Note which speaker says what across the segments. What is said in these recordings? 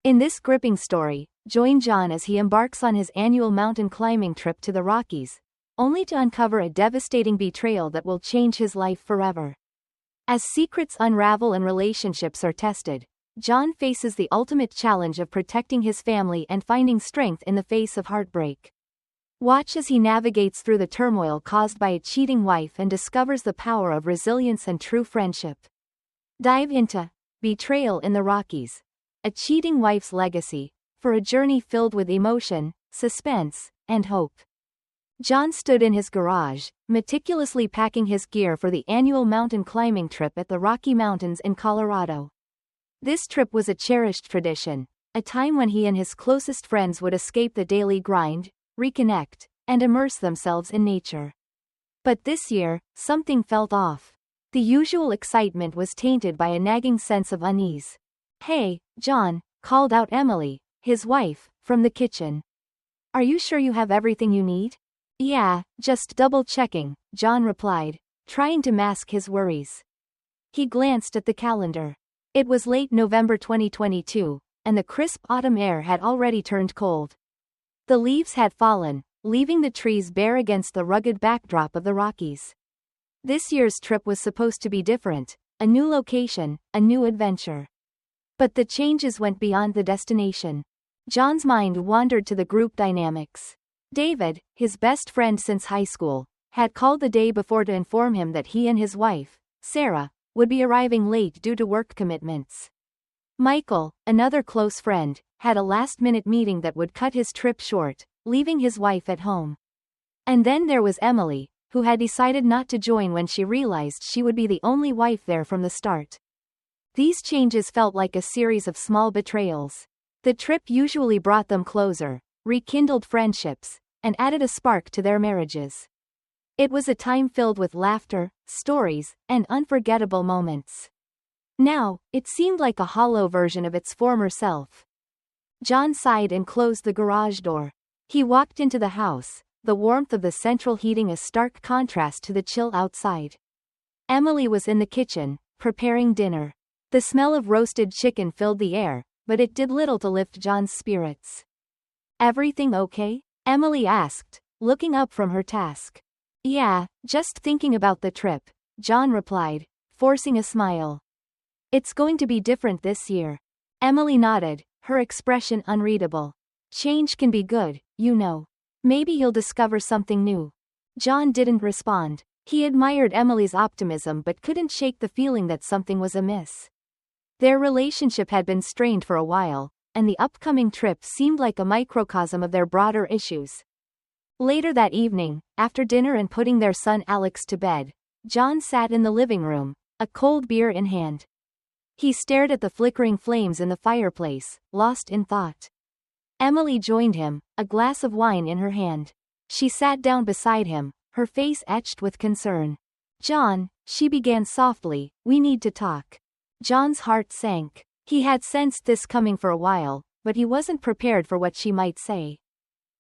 Speaker 1: In this gripping story, join John as he embarks on his annual mountain climbing trip to the Rockies, only to uncover a devastating betrayal that will change his life forever. As secrets unravel and relationships are tested, John faces the ultimate challenge of protecting his family and finding strength in the face of heartbreak. Watch as he navigates through the turmoil caused by a cheating wife and discovers the power of resilience and true friendship. Dive into Betrayal in the Rockies, a cheating wife's legacy, for a journey filled with emotion, suspense, and hope. John stood in his garage, meticulously packing his gear for the annual mountain climbing trip at the Rocky Mountains in Colorado. This trip was a cherished tradition, a time when he and his closest friends would escape the daily grind, reconnect, and immerse themselves in nature. But this year, something felt off. The usual excitement was tainted by a nagging sense of unease. "Hey, John," called out Emily, his wife, from the kitchen. "Are you sure you have everything you need?" "Yeah, just double-checking," John replied, trying to mask his worries. He glanced at the calendar. It was late November 2022, and the crisp autumn air had already turned cold. The leaves had fallen, leaving the trees bare against the rugged backdrop of the Rockies. This year's trip was supposed to be different, a new location, a new adventure. But the changes went beyond the destination. John's mind wandered to the group dynamics. David, his best friend since high school, had called the day before to inform him that he and his wife, Sarah, would be arriving late due to work commitments. Michael, another close friend, had a last-minute meeting that would cut his trip short, leaving his wife at home. And then there was Emily, who had decided not to join when she realized she would be the only wife there from the start. These changes felt like a series of small betrayals. The trip usually brought them closer, rekindled friendships, and added a spark to their marriages. It was a time filled with laughter, stories, and unforgettable moments. Now, it seemed like a hollow version of its former self. John sighed and closed the garage door. He walked into the house, the warmth of the central heating a stark contrast to the chill outside. Emily was in the kitchen, preparing dinner. The smell of roasted chicken filled the air, but it did little to lift John's spirits. "Everything okay?" Emily asked, looking up from her task. "Yeah, just thinking about the trip," John replied, forcing a smile. "It's going to be different this year." Emily nodded, her expression unreadable. "Change can be good, you know. Maybe you'll discover something new." John didn't respond. He admired Emily's optimism but couldn't shake the feeling that something was amiss. Their relationship had been strained for a while, and the upcoming trip seemed like a microcosm of their broader issues. Later that evening, after dinner and putting their son Alex to bed, John sat in the living room, a cold beer in hand. He stared at the flickering flames in the fireplace, lost in thought. Emily joined him, a glass of wine in her hand. She sat down beside him, her face etched with concern. "John," she began softly, "we need to talk." John's heart sank. He had sensed this coming for a while, but he wasn't prepared for what she might say.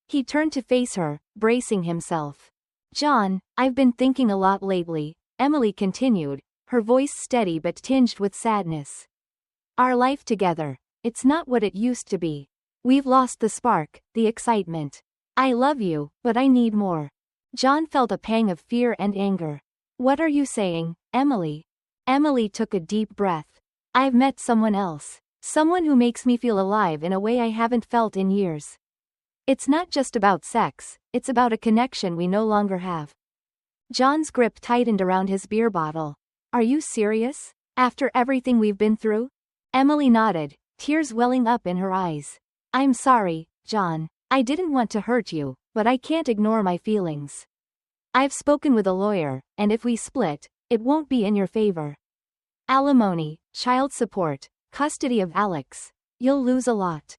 Speaker 1: He turned to face her, bracing himself. "John, I've been thinking a lot lately," Emily continued, her voice steady but tinged with sadness. "Our life together, it's not what it used to be. We've lost the spark, the excitement. I love you, but I need more." John felt a pang of fear and anger. "What are you saying, Emily?" Emily took a deep breath. "I've met someone else. Someone who makes me feel alive in a way I haven't felt in years. It's not just about sex, it's about a connection we no longer have." John's grip tightened around his beer bottle. "Are you serious? After everything we've been through?" Emily nodded, tears welling up in her eyes. "I'm sorry, John. I didn't want to hurt you, but I can't ignore my feelings. I've spoken with a lawyer, and if we split, it won't be in your favor. Alimony, child support, custody of Alex. You'll lose a lot."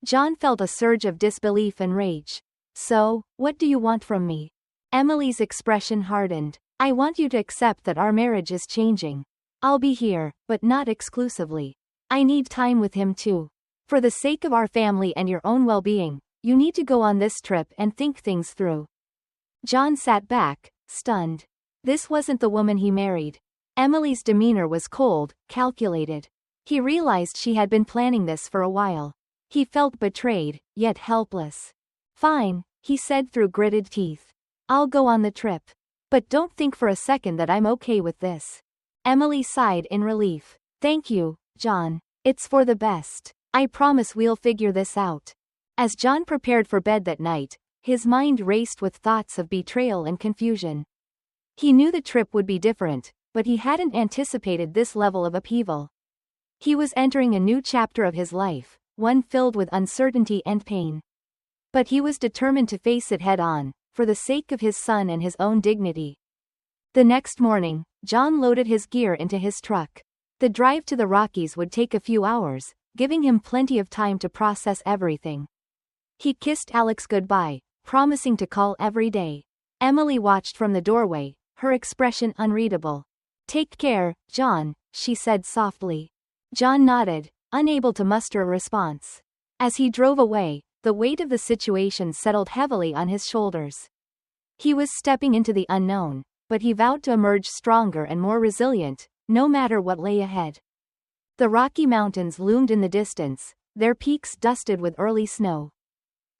Speaker 1: John felt a surge of disbelief and rage. "So, what do you want from me?" Emily's expression hardened. "I want you to accept that our marriage is changing. I'll be here, but not exclusively. I need time with him too. For the sake of our family and your own well-being, you need to go on this trip and think things through." John sat back, stunned. This wasn't the woman he married. Emily's demeanor was cold, calculated. He realized she had been planning this for a while. He felt betrayed, yet helpless. Fine, he said through gritted teeth. I'll go on the trip. But don't think for a second that I'm okay with this. Emily sighed in relief. Thank you, John. It's for the best. I promise we'll figure this out. As John prepared for bed that night, his mind raced with thoughts of betrayal and confusion. He knew the trip would be different, but he hadn't anticipated this level of upheaval. He was entering a new chapter of his life, one filled with uncertainty and pain. But he was determined to face it head-on, for the sake of his son and his own dignity. The next morning, John loaded his gear into his truck. The drive to the Rockies would take a few hours, giving him plenty of time to process everything. He kissed Alex goodbye, promising to call every day. Emily watched from the doorway, her expression unreadable. Take care, John, she said softly. John nodded, unable to muster a response. As he drove away, the weight of the situation settled heavily on his shoulders. He was stepping into the unknown, but he vowed to emerge stronger and more resilient, no matter what lay ahead. The Rocky Mountains loomed in the distance, their peaks dusted with early snow.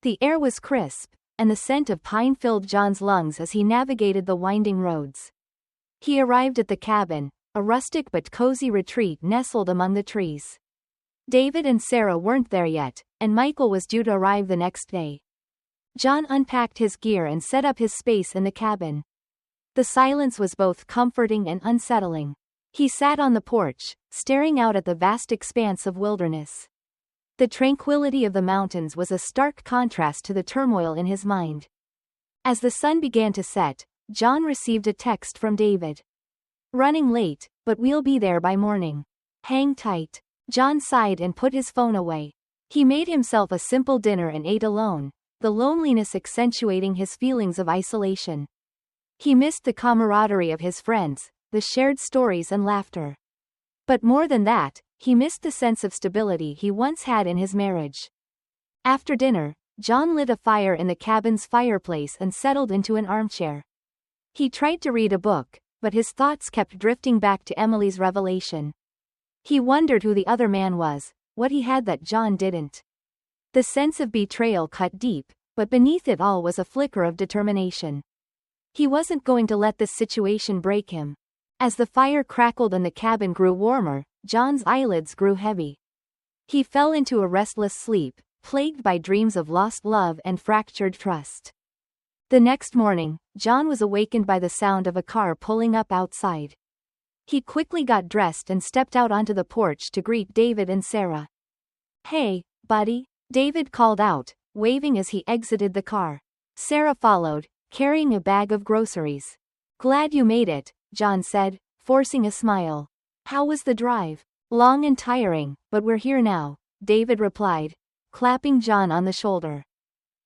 Speaker 1: The air was crisp, and the scent of pine filled John's lungs as he navigated the winding roads. He arrived at the cabin, a rustic but cozy retreat nestled among the trees. David and Sarah weren't there yet, and Michael was due to arrive the next day. John unpacked his gear and set up his space in the cabin. The silence was both comforting and unsettling. He sat on the porch, staring out at the vast expanse of wilderness. The tranquility of the mountains was a stark contrast to the turmoil in his mind. As the sun began to set, John received a text from David. Running late, but we'll be there by morning. Hang tight. John sighed and put his phone away. He made himself a simple dinner and ate alone, the loneliness accentuating his feelings of isolation. He missed the camaraderie of his friends, the shared stories and laughter. But more than that, he missed the sense of stability he once had in his marriage. After dinner, John lit a fire in the cabin's fireplace and settled into an armchair. He tried to read a book, but his thoughts kept drifting back to Emily's revelation. He wondered who the other man was, what he had that John didn't. The sense of betrayal cut deep, but beneath it all was a flicker of determination. He wasn't going to let this situation break him. As the fire crackled and the cabin grew warmer, John's eyelids grew heavy. He fell into a restless sleep, plagued by dreams of lost love and fractured trust. The next morning, John was awakened by the sound of a car pulling up outside. He quickly got dressed and stepped out onto the porch to greet David and Sarah. Hey, buddy, David called out, waving as he exited the car. Sarah followed, carrying a bag of groceries. Glad you made it, John said, forcing a smile. How was the drive? Long and tiring, but we're here now, David replied, clapping John on the shoulder.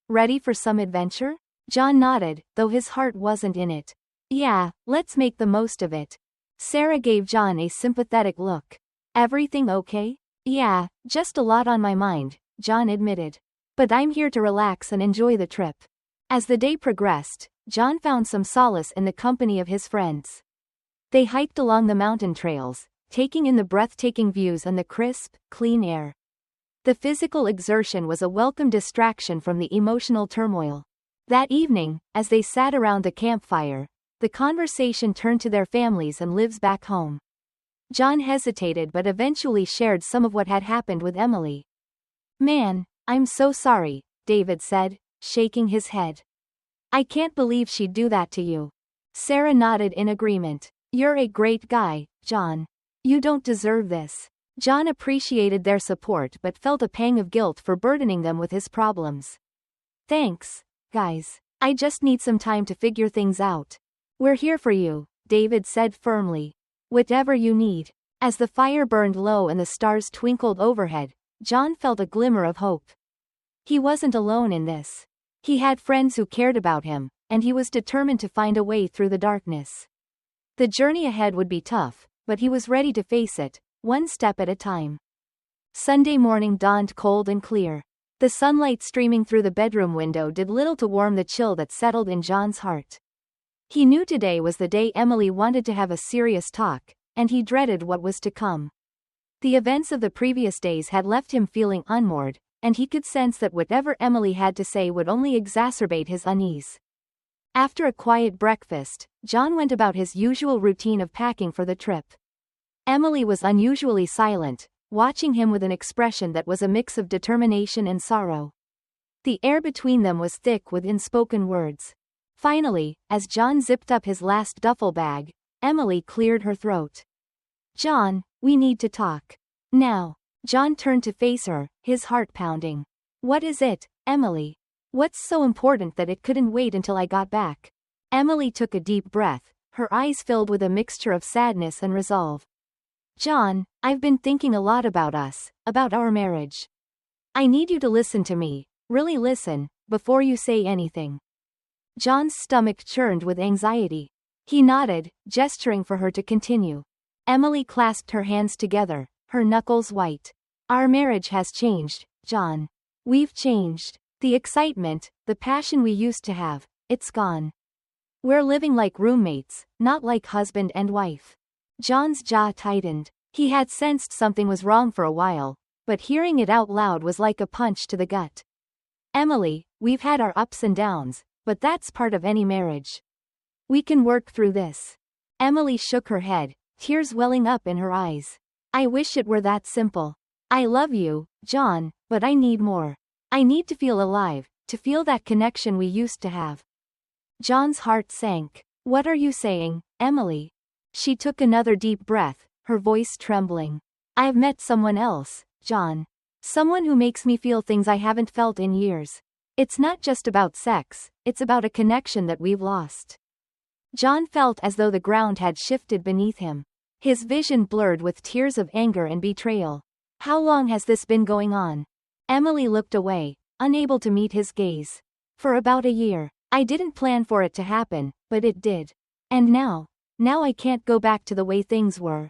Speaker 1: Ready for some adventure? John nodded, though his heart wasn't in it. Yeah, let's make the most of it. Sarah gave John a sympathetic look. Everything okay? Yeah, just a lot on my mind, John admitted. But I'm here to relax and enjoy the trip. As the day progressed, John found some solace in the company of his friends. They hiked along the mountain trails, taking in the breathtaking views and the crisp, clean air. The physical exertion was a welcome distraction from the emotional turmoil. That evening, as they sat around the campfire, the conversation turned to their families and lives back home. John hesitated but eventually shared some of what had happened with Emily. Man, I'm so sorry, David said, shaking his head. I can't believe she'd do that to you. Sarah nodded in agreement. You're a great guy, John. You don't deserve this. John appreciated their support but felt a pang of guilt for burdening them with his problems. Thanks, guys. I just need some time to figure things out. We're here for you, David said firmly. Whatever you need. As the fire burned low and the stars twinkled overhead, John felt a glimmer of hope. He wasn't alone in this. He had friends who cared about him, and he was determined to find a way through the darkness. The journey ahead would be tough, but he was ready to face it, one step at a time. Sunday morning dawned cold and clear. The sunlight streaming through the bedroom window did little to warm the chill that settled in John's heart. He knew today was the day Emily wanted to have a serious talk, and he dreaded what was to come. The events of the previous days had left him feeling unmoored, and he could sense that whatever Emily had to say would only exacerbate his unease. After a quiet breakfast, John went about his usual routine of packing for the trip. Emily was unusually silent, watching him with an expression that was a mix of determination and sorrow. The air between them was thick with unspoken words. Finally, as John zipped up his last duffel bag, Emily cleared her throat. "John, we need to talk. Now." John turned to face her, his heart pounding. "What is it, Emily? What's so important that it couldn't wait until I got back?" Emily took a deep breath, her eyes filled with a mixture of sadness and resolve. "John, I've been thinking a lot about us, about our marriage. I need you to listen to me, really listen, before you say anything." John's stomach churned with anxiety. He nodded, gesturing for her to continue. Emily clasped her hands together, her knuckles white. "Our marriage has changed, John. We've changed. The excitement, the passion we used to have, it's gone. We're living like roommates, not like husband and wife." John's jaw tightened. He had sensed something was wrong for a while, but hearing it out loud was like a punch to the gut. "Emily, we've had our ups and downs, but that's part of any marriage. We can work through this." Emily shook her head, tears welling up in her eyes. "I wish it were that simple. I love you, John, but I need more. I need to feel alive, to feel that connection we used to have." John's heart sank. "What are you saying, Emily?" She took another deep breath, her voice trembling. "I've met someone else, John. Someone who makes me feel things I haven't felt in years. It's not just about sex, it's about a connection that we've lost." John felt as though the ground had shifted beneath him. His vision blurred with tears of anger and betrayal. "How long has this been going on?" Emily looked away, unable to meet his gaze. "For about a year. I didn't plan for it to happen, but it did. And now I can't go back to the way things were."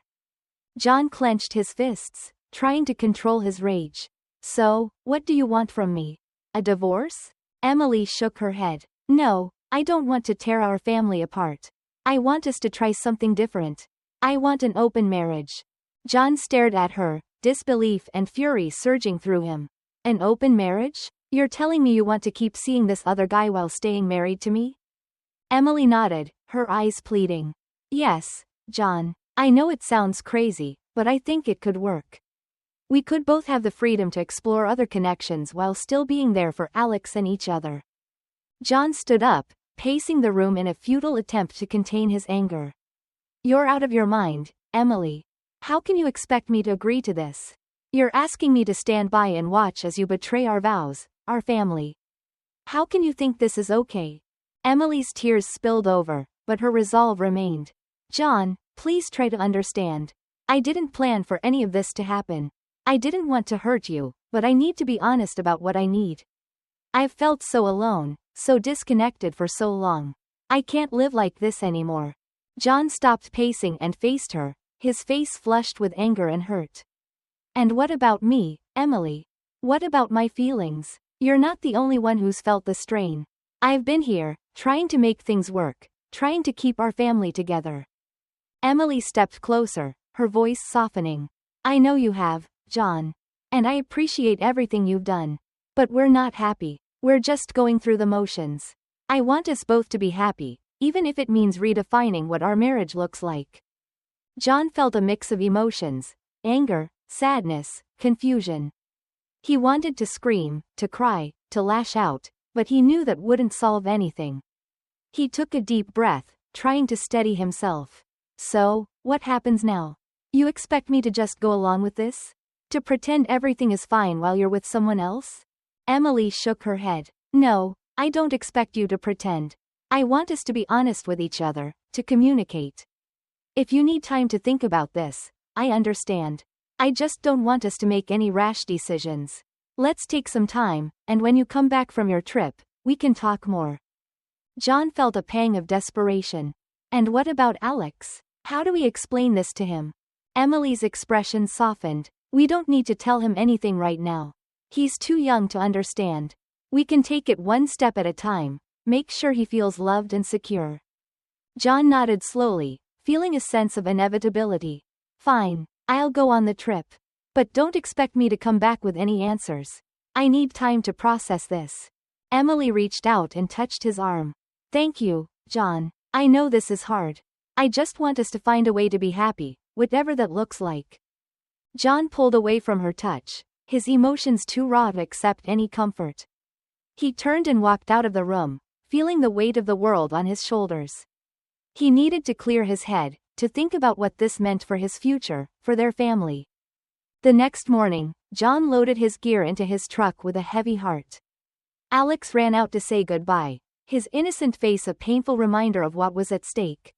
Speaker 1: John clenched his fists, trying to control his rage. "So, what do you want from me? A divorce?" Emily shook her head. "No, I don't want to tear our family apart. I want us to try something different. I want an open marriage." John stared at her, disbelief and fury surging through him. "An open marriage? You're telling me you want to keep seeing this other guy while staying married to me?" Emily nodded, her eyes pleading. "Yes, John. I know it sounds crazy, but I think it could work. We could both have the freedom to explore other connections while still being there for Alex and each other." John stood up, pacing the room in a futile attempt to contain his anger. "You're out of your mind, Emily. How can you expect me to agree to this? You're asking me to stand by and watch as you betray our vows, our family. How can you think this is okay?" Emily's tears spilled over, but her resolve remained. "John, please try to understand. I didn't plan for any of this to happen. I didn't want to hurt you, but I need to be honest about what I need. I've felt so alone, so disconnected for so long. I can't live like this anymore." John stopped pacing and faced her, his face flushed with anger and hurt. "And what about me, Emily? What about my feelings? You're not the only one who's felt the strain. I've been here, trying to make things work, trying to keep our family together." Emily stepped closer, her voice softening. "I know you have, John. And I appreciate everything you've done. But we're not happy. We're just going through the motions. I want us both to be happy, even if it means redefining what our marriage looks like." John felt a mix of emotions: anger, sadness, confusion. He wanted to scream, to cry, to lash out, but he knew that wouldn't solve anything. He took a deep breath, trying to steady himself. "So, what happens now? You expect me to just go along with this? To pretend everything is fine while you're with someone else?" Emily shook her head. "No, I don't expect you to pretend. I want us to be honest with each other, to communicate. If you need time to think about this, I understand. I just don't want us to make any rash decisions. Let's take some time, and when you come back from your trip, we can talk more." John felt a pang of desperation. "And what about Alex? How do we explain this to him?" Emily's expression softened. "We don't need to tell him anything right now. He's too young to understand. We can take it one step at a time, make sure he feels loved and secure." John nodded slowly, feeling a sense of inevitability. "Fine, I'll go on the trip. But don't expect me to come back with any answers. I need time to process this. Emily reached out and touched his arm. Thank you, John. I know this is hard. I just want us to find a way to be happy, whatever that looks like. John pulled away from her touch, his emotions too raw to accept any comfort. He turned and walked out of the room, feeling the weight of the world on his shoulders. He needed to clear his head, to think about what this meant for his future, for their family. The next morning, John loaded his gear into his truck with a heavy heart. Alex ran out to say goodbye, his innocent face a painful reminder of what was at stake.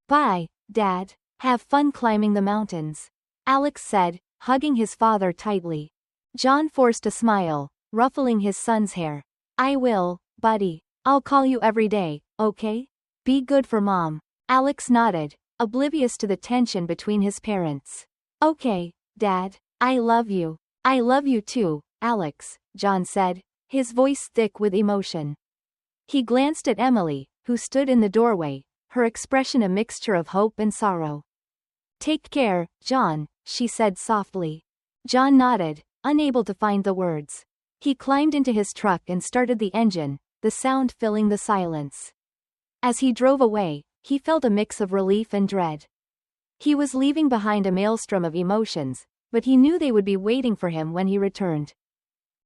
Speaker 1: Bye, Dad. Have fun climbing the mountains, Alex said, hugging his father tightly. John forced a smile, ruffling his son's hair. I will, buddy. I'll call you every day, okay? Be good for Mom. Alex nodded, oblivious to the tension between his parents. Okay, Dad. I love you. I love you too, Alex, John said, his voice thick with emotion. He glanced at Emily, who stood in the doorway, her expression a mixture of hope and sorrow. Take care, John, she said softly. John nodded, unable to find the words. He climbed into his truck and started the engine, the sound filling the silence. As he drove away, he felt a mix of relief and dread. He was leaving behind a maelstrom of emotions, but he knew they would be waiting for him when he returned.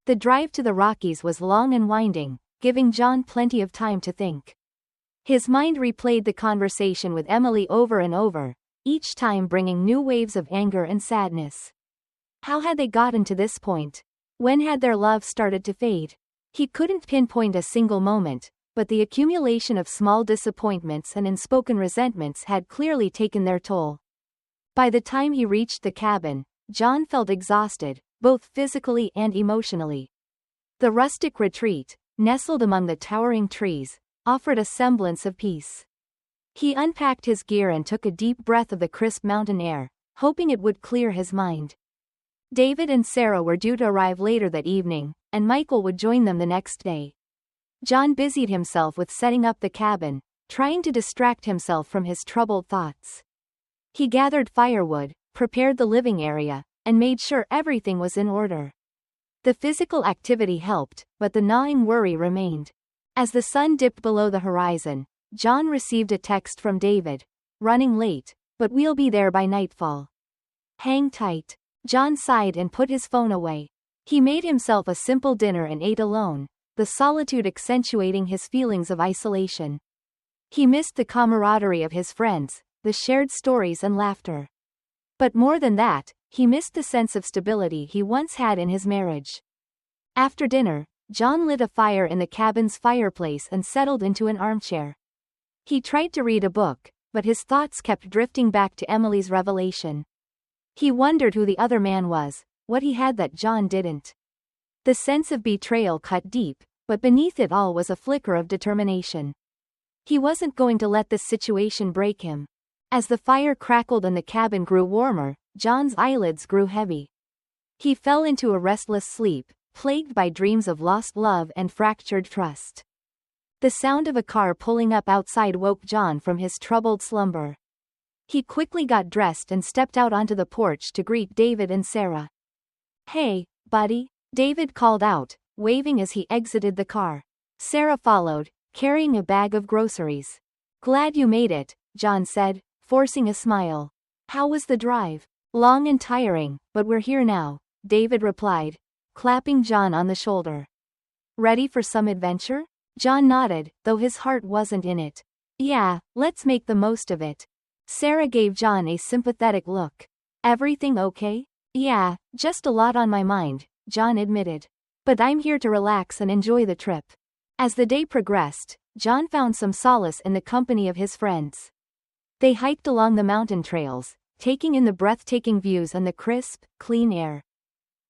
Speaker 1: The drive to the Rockies was long and winding, giving John plenty of time to think. His mind replayed the conversation with Emily over and over, each time bringing new waves of anger and sadness. How had they gotten to this point? When had their love started to fade? He couldn't pinpoint a single moment, but the accumulation of small disappointments and unspoken resentments had clearly taken their toll. By the time he reached the cabin, John felt exhausted, both physically and emotionally. The rustic retreat, nestled among the towering trees, offered a semblance of peace. He unpacked his gear and took a deep breath of the crisp mountain air, hoping it would clear his mind. David and Sarah were due to arrive later that evening, and Michael would join them the next day. John busied himself with setting up the cabin, trying to distract himself from his troubled thoughts. He gathered firewood, prepared the living area, and made sure everything was in order. The physical activity helped, but the gnawing worry remained. As the sun dipped below the horizon, John received a text from David. Running late, but we'll be there by nightfall. Hang tight. John sighed and put his phone away. He made himself a simple dinner and ate alone, the solitude accentuating his feelings of isolation. He missed the camaraderie of his friends, the shared stories and laughter. But more than that, he missed the sense of stability he once had in his marriage. After dinner, John lit a fire in the cabin's fireplace and settled into an armchair. He tried to read a book, but his thoughts kept drifting back to Emily's revelation. He wondered who the other man was, what he had that John didn't. The sense of betrayal cut deep, but beneath it all was a flicker of determination. He wasn't going to let this situation break him. As the fire crackled and the cabin grew warmer, John's eyelids grew heavy. He fell into a restless sleep, plagued by dreams of lost love and fractured trust. The sound of a car pulling up outside woke John from his troubled slumber. He quickly got dressed and stepped out onto the porch to greet David and Sarah. Hey, buddy, David called out, waving as he exited the car. Sarah followed, carrying a bag of groceries. Glad you made it, John said, forcing a smile. How was the drive? Long and tiring, but we're here now, David replied, clapping John on the shoulder. Ready for some adventure? John nodded, though his heart wasn't in it. Yeah, let's make the most of it. Sarah gave John a sympathetic look. Everything okay? Yeah, just a lot on my mind, John admitted. But I'm here to relax and enjoy the trip. As the day progressed, John found some solace in the company of his friends. They hiked along the mountain trails, taking in the breathtaking views and the crisp, clean air.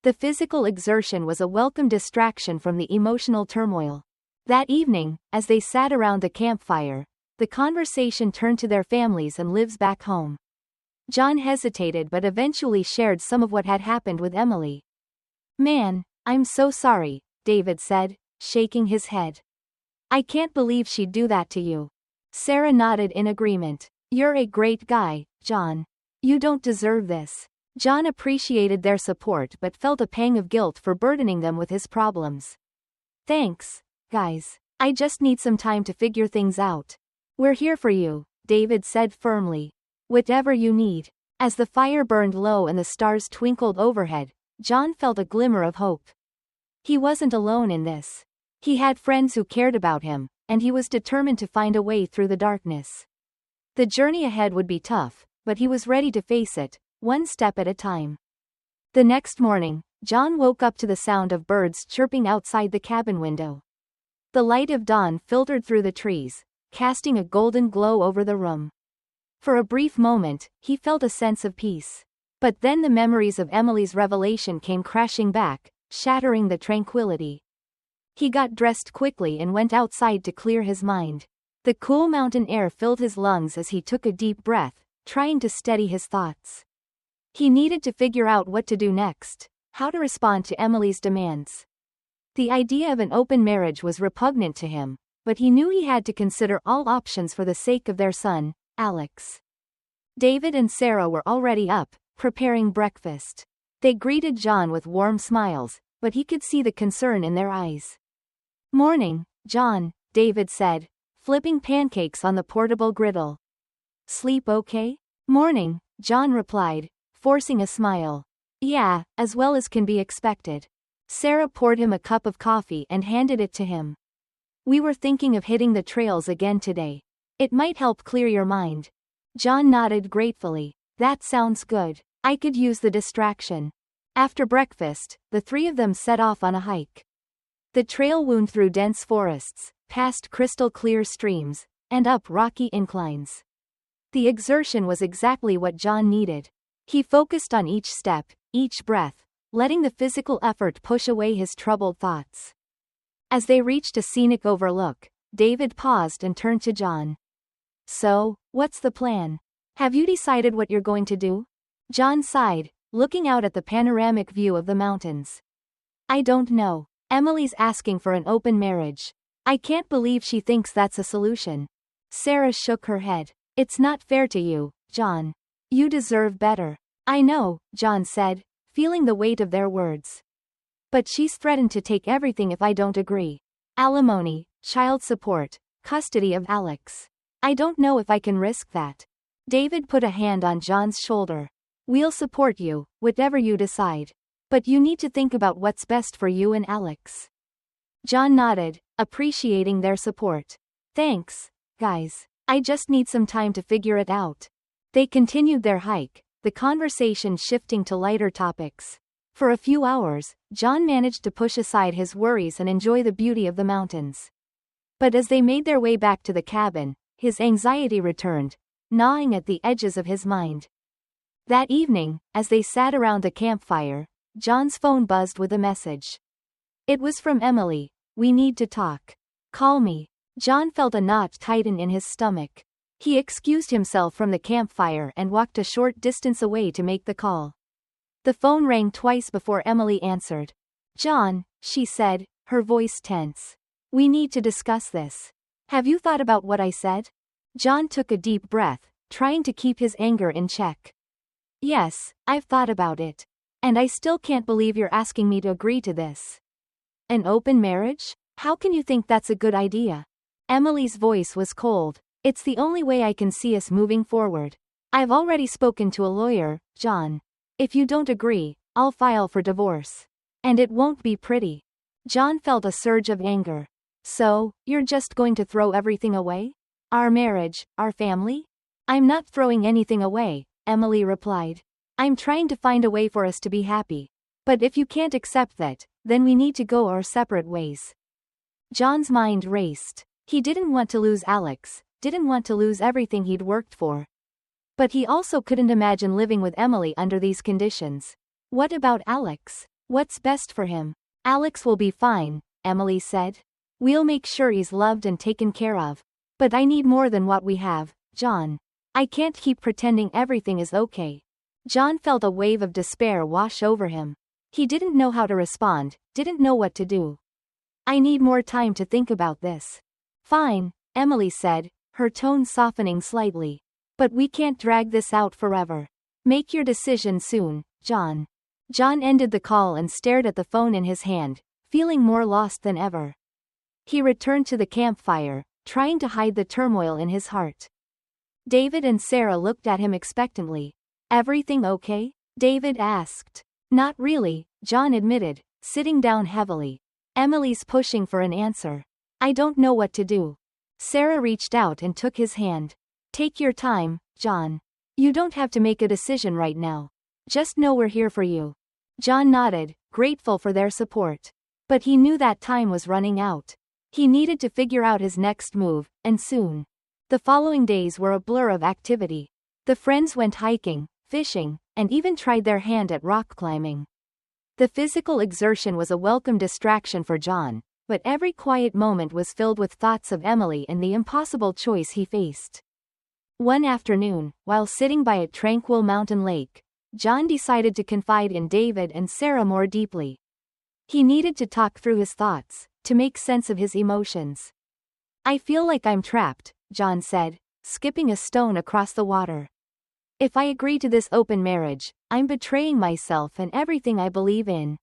Speaker 1: The physical exertion was a welcome distraction from the emotional turmoil. That evening, as they sat around the campfire, the conversation turned to their families and lives back home. John hesitated but eventually shared some of what had happened with Emily. Man, I'm so sorry, David said, shaking his head. I can't believe she'd do that to you. Sarah nodded in agreement. You're a great guy, John. You don't deserve this. John appreciated their support but felt a pang of guilt for burdening them with his problems. Thanks, guys. I just need some time to figure things out. We're here for you, David said firmly. Whatever you need. As the fire burned low and the stars twinkled overhead, John felt a glimmer of hope. He wasn't alone in this. He had friends who cared about him, and he was determined to find a way through the darkness. The journey ahead would be tough, but he was ready to face it, one step at a time. The next morning, John woke up to the sound of birds chirping outside the cabin window. The light of dawn filtered through the trees, casting a golden glow over the room. For a brief moment, he felt a sense of peace. But then the memories of Emily's revelation came crashing back, shattering the tranquility. He got dressed quickly and went outside to clear his mind. The cool mountain air filled his lungs as he took a deep breath, trying to steady his thoughts. He needed to figure out what to do next, how to respond to Emily's demands. The idea of an open marriage was repugnant to him, but he knew he had to consider all options for the sake of their son, Alex. David and Sarah were already up, preparing breakfast. They greeted John with warm smiles, but he could see the concern in their eyes. "Morning, John," David said, flipping pancakes on the portable griddle. "Sleep okay?" "Morning," John replied, forcing a smile. "Yeah, as well as can be expected." Sarah poured him a cup of coffee and handed it to him. "We were thinking of hitting the trails again today. It might help clear your mind." John nodded gratefully. "That sounds good. I could use the distraction." After breakfast, the three of them set off on a hike. The trail wound through dense forests, past crystal-clear streams, and up rocky inclines. The exertion was exactly what John needed. He focused on each step, each breath, letting the physical effort push away his troubled thoughts. As they reached a scenic overlook, David paused and turned to John. "So, what's the plan? Have you decided what you're going to do?" John sighed, looking out at the panoramic view of the mountains. "I don't know. Emily's asking for an open marriage. I can't believe she thinks that's a solution." Sarah shook her head. "It's not fair to you, John. You deserve better." "I know," John said, feeling the weight of their words. "But she's threatened to take everything if I don't agree. Alimony, child support, custody of Alex. I don't know if I can risk that." David put a hand on John's shoulder. "We'll support you, whatever you decide. But you need to think about what's best for you and Alex." John nodded, appreciating their support. "Thanks, guys. I just need some time to figure it out." They continued their hike, the conversation shifting to lighter topics. For a few hours, John managed to push aside his worries and enjoy the beauty of the mountains. But as they made their way back to the cabin, his anxiety returned, gnawing at the edges of his mind. That evening, as they sat around the campfire, John's phone buzzed with a message. It was from Emily. "We need to talk. Call me." John felt a knot tighten in his stomach. He excused himself from the campfire and walked a short distance away to make the call. The phone rang twice before Emily answered. "John," she said, her voice tense. "We need to discuss this. Have you thought about what I said?" John took a deep breath, trying to keep his anger in check. "Yes, I've thought about it. And I still can't believe you're asking me to agree to this. An open marriage? How can you think that's a good idea?" Emily's voice was cold. "It's the only way I can see us moving forward. I've already spoken to a lawyer, John. If you don't agree, I'll file for divorce. And it won't be pretty." John felt a surge of anger. "So, you're just going to throw everything away? Our marriage, our family?" "I'm not throwing anything away," Emily replied. "I'm trying to find a way for us to be happy. But if you can't accept that, then we need to go our separate ways." John's mind raced. He didn't want to lose Alex, didn't want to lose everything he'd worked for. But he also couldn't imagine living with Emily under these conditions. What about Alex? What's best for him? "Alex will be fine," Emily said. "We'll make sure he's loved and taken care of. But I need more than what we have, John. I can't keep pretending everything is okay." John felt a wave of despair wash over him. He didn't know how to respond, didn't know what to do. "I need more time to think about this." "Fine," Emily said, her tone softening slightly. "But we can't drag this out forever. Make your decision soon, John. John ended the call and stared at the phone in his hand, feeling more lost than ever. He returned to the campfire, trying to hide the turmoil in his heart. David and Sarah looked at him expectantly. Everything okay? David asked. Not really, John admitted, sitting down heavily. Emily's pushing for an answer. I don't know what to do. Sarah reached out and took his hand. Take your time, John. You don't have to make a decision right now. Just know we're here for you. John nodded, grateful for their support. But he knew that time was running out. He needed to figure out his next move, and soon. The following days were a blur of activity. The friends went hiking, fishing, and even tried their hand at rock climbing. The physical exertion was a welcome distraction for John, but every quiet moment was filled with thoughts of Emily and the impossible choice he faced. One afternoon, while sitting by a tranquil mountain lake, John decided to confide in David and Sarah more deeply. He needed to talk through his thoughts, to make sense of his emotions. I feel like I'm trapped, John said, skipping a stone across the water. If I agree to this open marriage, I'm betraying myself and everything I believe in.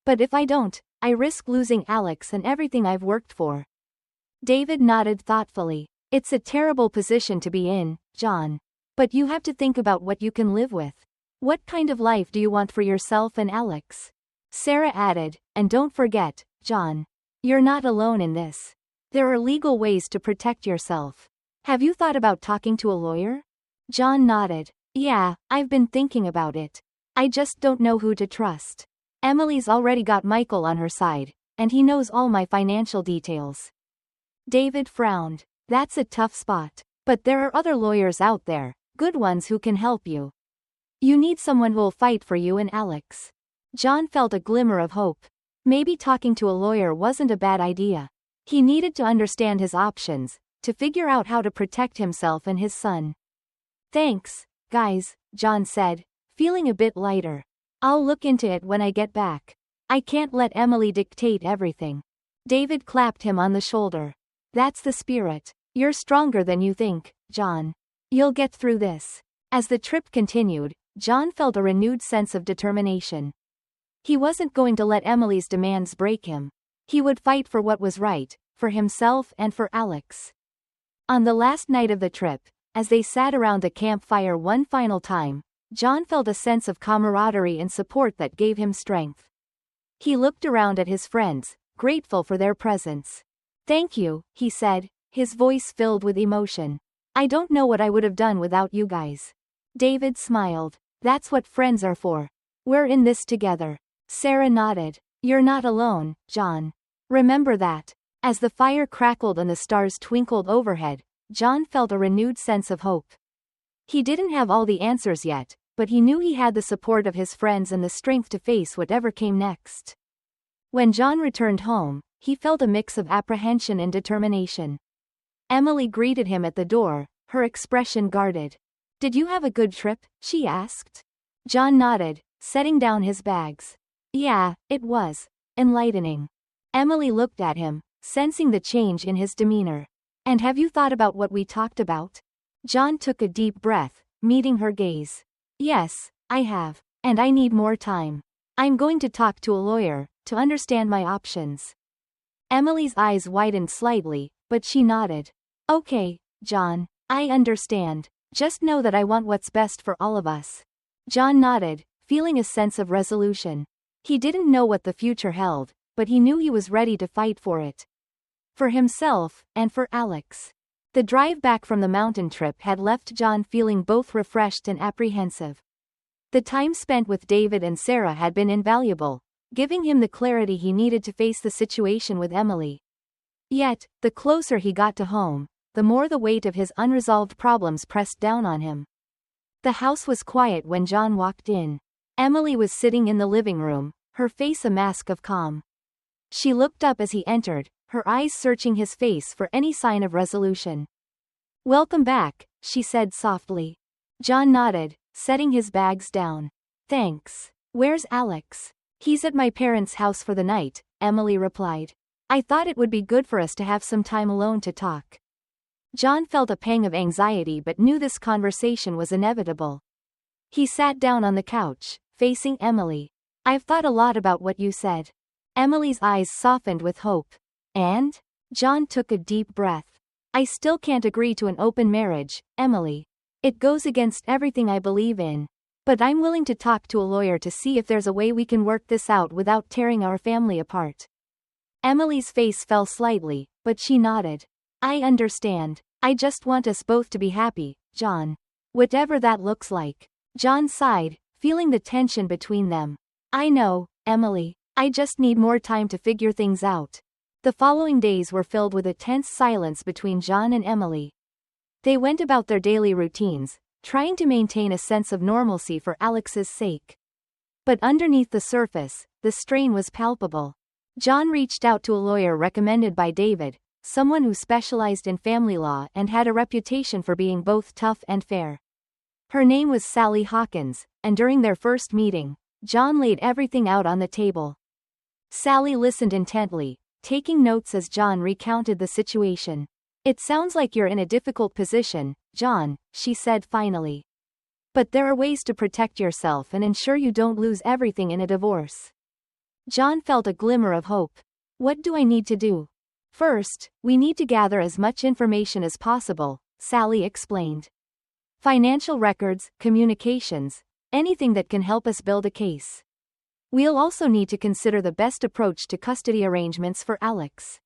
Speaker 1: But if I don't, I risk losing Alex and everything I've worked for. David nodded thoughtfully. It's a terrible position to be in, John. But you have to think about what you can live with. What kind of life do you want for yourself and Alex? Sarah added, and don't forget, John. You're not alone in this. There are legal ways to protect yourself. Have you thought about talking to a lawyer? John nodded. Yeah, I've been thinking about it. I just don't know who to trust. Emily's already got Michael on her side, and he knows all my financial details. David frowned. That's a tough spot. But there are other lawyers out there, good ones who can help you. You need someone who'll fight for you and Alex. John felt a glimmer of hope. Maybe talking to a lawyer wasn't a bad idea. He needed to understand his options, to figure out how to protect himself and his son. Thanks, guys, John said, feeling a bit lighter. I'll look into it when I get back. I can't let Emily dictate everything. David clapped him on the shoulder. That's the spirit. You're stronger than you think, John. You'll get through this. As the trip continued, John felt a renewed sense of determination. He wasn't going to let Emily's demands break him. He would fight for what was right, for himself and for Alex. On the last night of the trip, as they sat around the campfire one final time, John felt a sense of camaraderie and support that gave him strength. He looked around at his friends, grateful for their presence. Thank you, he said, his voice filled with emotion. I don't know what I would have done without you guys. David smiled. That's what friends are for. We're in this together. Sarah nodded. You're not alone, John. Remember that. As the fire crackled and the stars twinkled overhead, John felt a renewed sense of hope. He didn't have all the answers yet, but he knew he had the support of his friends and the strength to face whatever came next. When John returned home, he felt a mix of apprehension and determination. Emily greeted him at the door, her expression guarded. Did you have a good trip? She asked. John nodded, setting down his bags. Yeah, it was. Enlightening. Emily looked at him, sensing the change in his demeanor. And have you thought about what we talked about? John took a deep breath, meeting her gaze. Yes, I have. And I need more time. I'm going to talk to a lawyer, to understand my options. Emily's eyes widened slightly, but she nodded. Okay, John, I understand. Just know that I want what's best for all of us. John nodded, feeling a sense of resolution. He didn't know what the future held, but he knew he was ready to fight for it. For himself, and for Alex. The drive back from the mountain trip had left John feeling both refreshed and apprehensive. The time spent with David and Sarah had been invaluable, giving him the clarity he needed to face the situation with Emily. Yet, the closer he got to home, the more the weight of his unresolved problems pressed down on him. The house was quiet when John walked in. Emily was sitting in the living room, her face a mask of calm. She looked up as he entered, her eyes searching his face for any sign of resolution. Welcome back, she said softly. John nodded, setting his bags down. Thanks. Where's Alex? He's at my parents' house for the night, Emily replied. I thought it would be good for us to have some time alone to talk. John felt a pang of anxiety but knew this conversation was inevitable. He sat down on the couch, facing Emily. I've thought a lot about what you said. Emily's eyes softened with hope. And? John took a deep breath. I still can't agree to an open marriage, Emily. It goes against everything I believe in. But I'm willing to talk to a lawyer to see if there's a way we can work this out without tearing our family apart. Emily's face fell slightly, but she nodded. I understand. I just want us both to be happy, John. Whatever that looks like. John sighed, feeling the tension between them. I know, Emily. I just need more time to figure things out. The following days were filled with a tense silence between John and Emily. They went about their daily routines, trying to maintain a sense of normalcy for Alex's sake. But underneath the surface, the strain was palpable. John reached out to a lawyer recommended by David, someone who specialized in family law and had a reputation for being both tough and fair. Her name was Sally Hawkins, and during their first meeting, John laid everything out on the table. Sally listened intently, taking notes as John recounted the situation. It sounds like you're in a difficult position, John, she said finally. But there are ways to protect yourself and ensure you don't lose everything in a divorce. John felt a glimmer of hope. What do I need to do? First, we need to gather as much information as possible, Sally explained. Financial records, communications, anything that can help us build a case. We'll also need to consider the best approach to custody arrangements for Alex.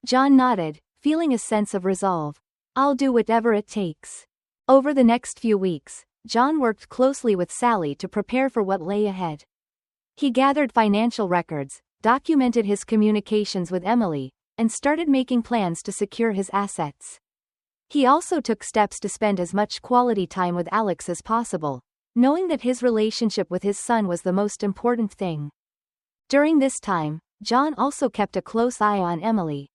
Speaker 1: John nodded, feeling a sense of resolve. I'll do whatever it takes. Over the next few weeks, John worked closely with Sally to prepare for what lay ahead. He gathered financial records, documented his communications with Emily, and started making plans to secure his assets. He also took steps to spend as much quality time with Alex as possible, knowing that his relationship with his son was the most important thing. During this time, John also kept a close eye on Emily.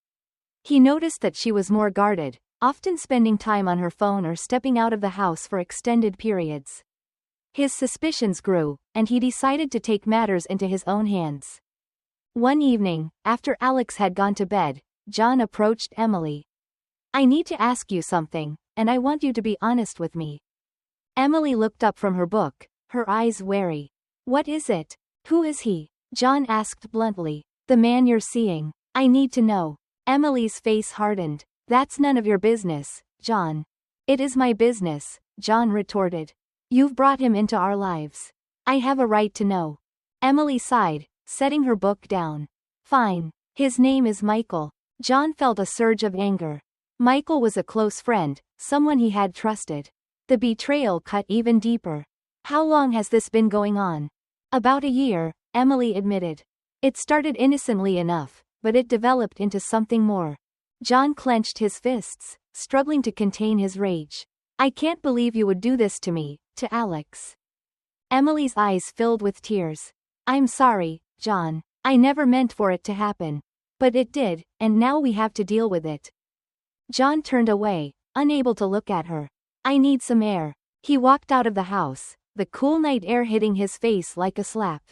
Speaker 1: He noticed that she was more guarded, often spending time on her phone or stepping out of the house for extended periods. His suspicions grew, and he decided to take matters into his own hands. One evening, after Alex had gone to bed, John approached Emily. I need to ask you something, and I want you to be honest with me. Emily looked up from her book, her eyes wary. What is it? Who is he? John asked bluntly. The man you're seeing. I need to know. Emily's face hardened. That's none of your business, John. It is my business, John retorted. You've brought him into our lives. I have a right to know. Emily sighed, setting her book down. Fine. His name is Michael. John felt a surge of anger. Michael was a close friend, someone he had trusted. The betrayal cut even deeper. How long has this been going on? About a year, Emily admitted. It started innocently enough, but it developed into something more. John clenched his fists, struggling to contain his rage. I can't believe you would do this to me, to Alex. Emily's eyes filled with tears. I'm sorry, John. I never meant for it to happen. But it did, and now we have to deal with it. John turned away, unable to look at her. I need some air. He walked out of the house, the cool night air hitting his face like a slap.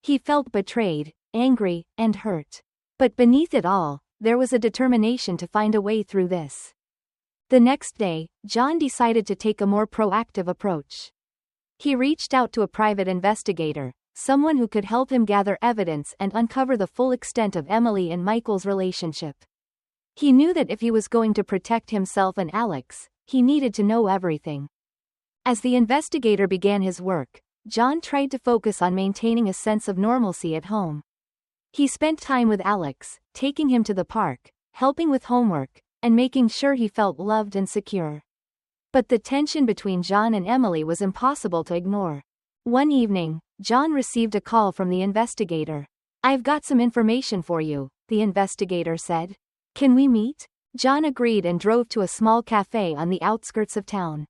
Speaker 1: He felt betrayed, angry, and hurt. But beneath it all, there was a determination to find a way through this. The next day, John decided to take a more proactive approach. He reached out to a private investigator, someone who could help him gather evidence and uncover the full extent of Emily and Michael's relationship. He knew that if he was going to protect himself and Alex, he needed to know everything. As the investigator began his work, John tried to focus on maintaining a sense of normalcy at home. He spent time with Alex, taking him to the park, helping with homework, and making sure he felt loved and secure. But the tension between John and Emily was impossible to ignore. One evening, John received a call from the investigator. I've got some information for you, the investigator said. Can we meet? John agreed and drove to a small cafe on the outskirts of town.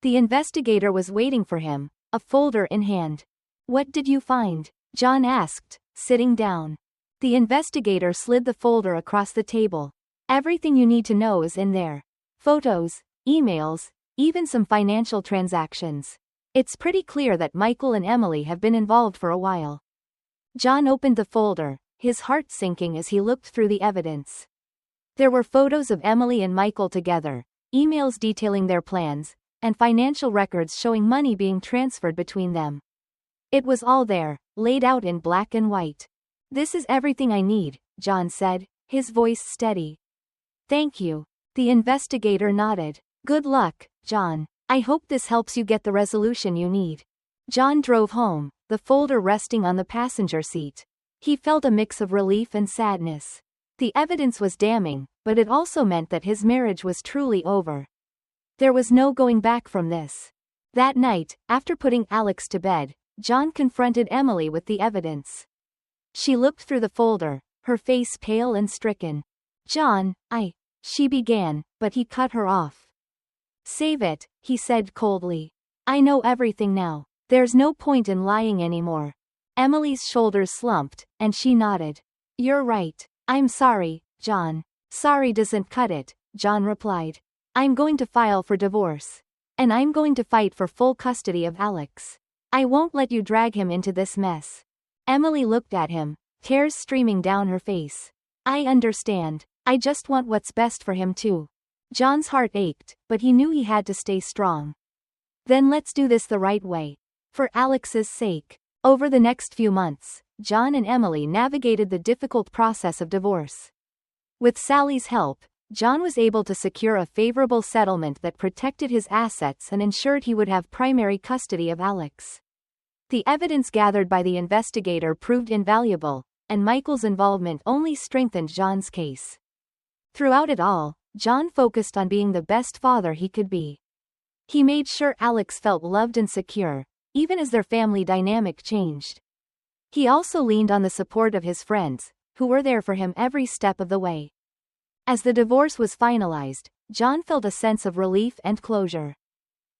Speaker 1: The investigator was waiting for him, a folder in hand. What did you find? John asked, sitting down. The investigator slid the folder across the table. Everything you need to know is in there. Photos, emails, even some financial transactions. It's pretty clear that Michael and Emily have been involved for a while. John opened the folder, his heart sinking as he looked through the evidence. There were photos of Emily and Michael together, emails detailing their plans, and financial records showing money being transferred between them. It was all there, laid out in black and white. "This is everything I need," John said, his voice steady. "Thank you." The investigator nodded. "Good luck, John. I hope this helps you get the resolution you need." John drove home, the folder resting on the passenger seat. He felt a mix of relief and sadness. The evidence was damning, but it also meant that his marriage was truly over. There was no going back from this. That night, after putting Alex to bed, John confronted Emily with the evidence. She looked through the folder, her face pale and stricken. "John, she began, but he cut her off. "Save it," he said coldly. "I know everything now. There's no point in lying anymore." Emily's shoulders slumped, and she nodded. "You're right. I'm sorry, John." "Sorry doesn't cut it," John replied. "I'm going to file for divorce. And I'm going to fight for full custody of Alex. I won't let you drag him into this mess." Emily looked at him, tears streaming down her face. "I understand. I just want what's best for him too." John's heart ached, but he knew he had to stay strong. "Then let's do this the right way. For Alex's sake." Over the next few months, John and Emily navigated the difficult process of divorce. With Sally's help, John was able to secure a favorable settlement that protected his assets and ensured he would have primary custody of Alex. The evidence gathered by the investigator proved invaluable, and Michael's involvement only strengthened John's case. Throughout it all, John focused on being the best father he could be. He made sure Alex felt loved and secure, even as their family dynamic changed. He also leaned on the support of his friends, who were there for him every step of the way. As the divorce was finalized, John felt a sense of relief and closure.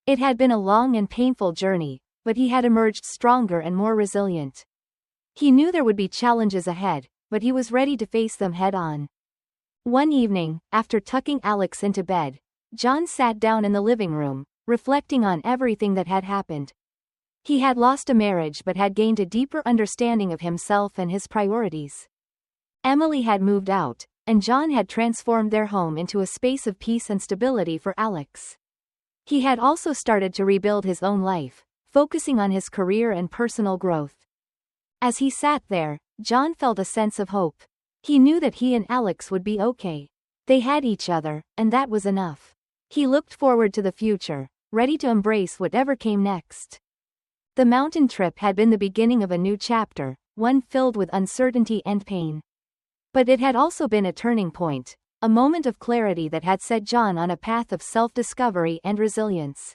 Speaker 1: It had been a long and painful journey, but he had emerged stronger and more resilient. He knew there would be challenges ahead, but he was ready to face them head-on. One evening, after tucking Alex into bed, John sat down in the living room, reflecting on everything that had happened. He had lost a marriage but had gained a deeper understanding of himself and his priorities. Emily had moved out, and John had transformed their home into a space of peace and stability for Alex. He had also started to rebuild his own life, focusing on his career and personal growth. As he sat there, John felt a sense of hope. He knew that he and Alex would be okay. They had each other, and that was enough. He looked forward to the future, ready to embrace whatever came next. The mountain trip had been the beginning of a new chapter, one filled with uncertainty and pain. But it had also been a turning point, a moment of clarity that had set John on a path of self-discovery and resilience.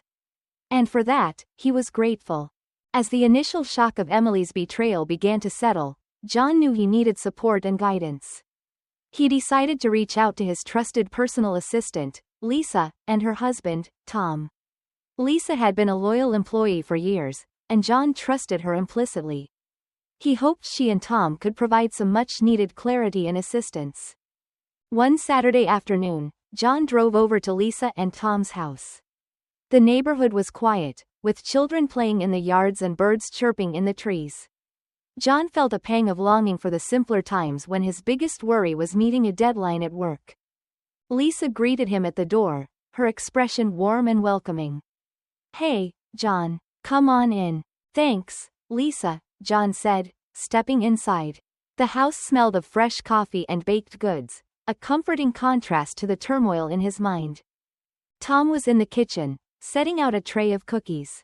Speaker 1: And for that, he was grateful. As the initial shock of Emily's betrayal began to settle, John knew he needed support and guidance. He decided to reach out to his trusted personal assistant, Lisa, and her husband, Tom. Lisa had been a loyal employee for years, and John trusted her implicitly. He hoped she and Tom could provide some much-needed clarity and assistance. One Saturday afternoon, John drove over to Lisa and Tom's house. The neighborhood was quiet, with children playing in the yards and birds chirping in the trees. John felt a pang of longing for the simpler times when his biggest worry was meeting a deadline at work. Lisa greeted him at the door, her expression warm and welcoming. "Hey, John. Come on in." "Thanks, Lisa," John said, stepping inside. The house smelled of fresh coffee and baked goods, a comforting contrast to the turmoil in his mind. Tom was in the kitchen, setting out a tray of cookies.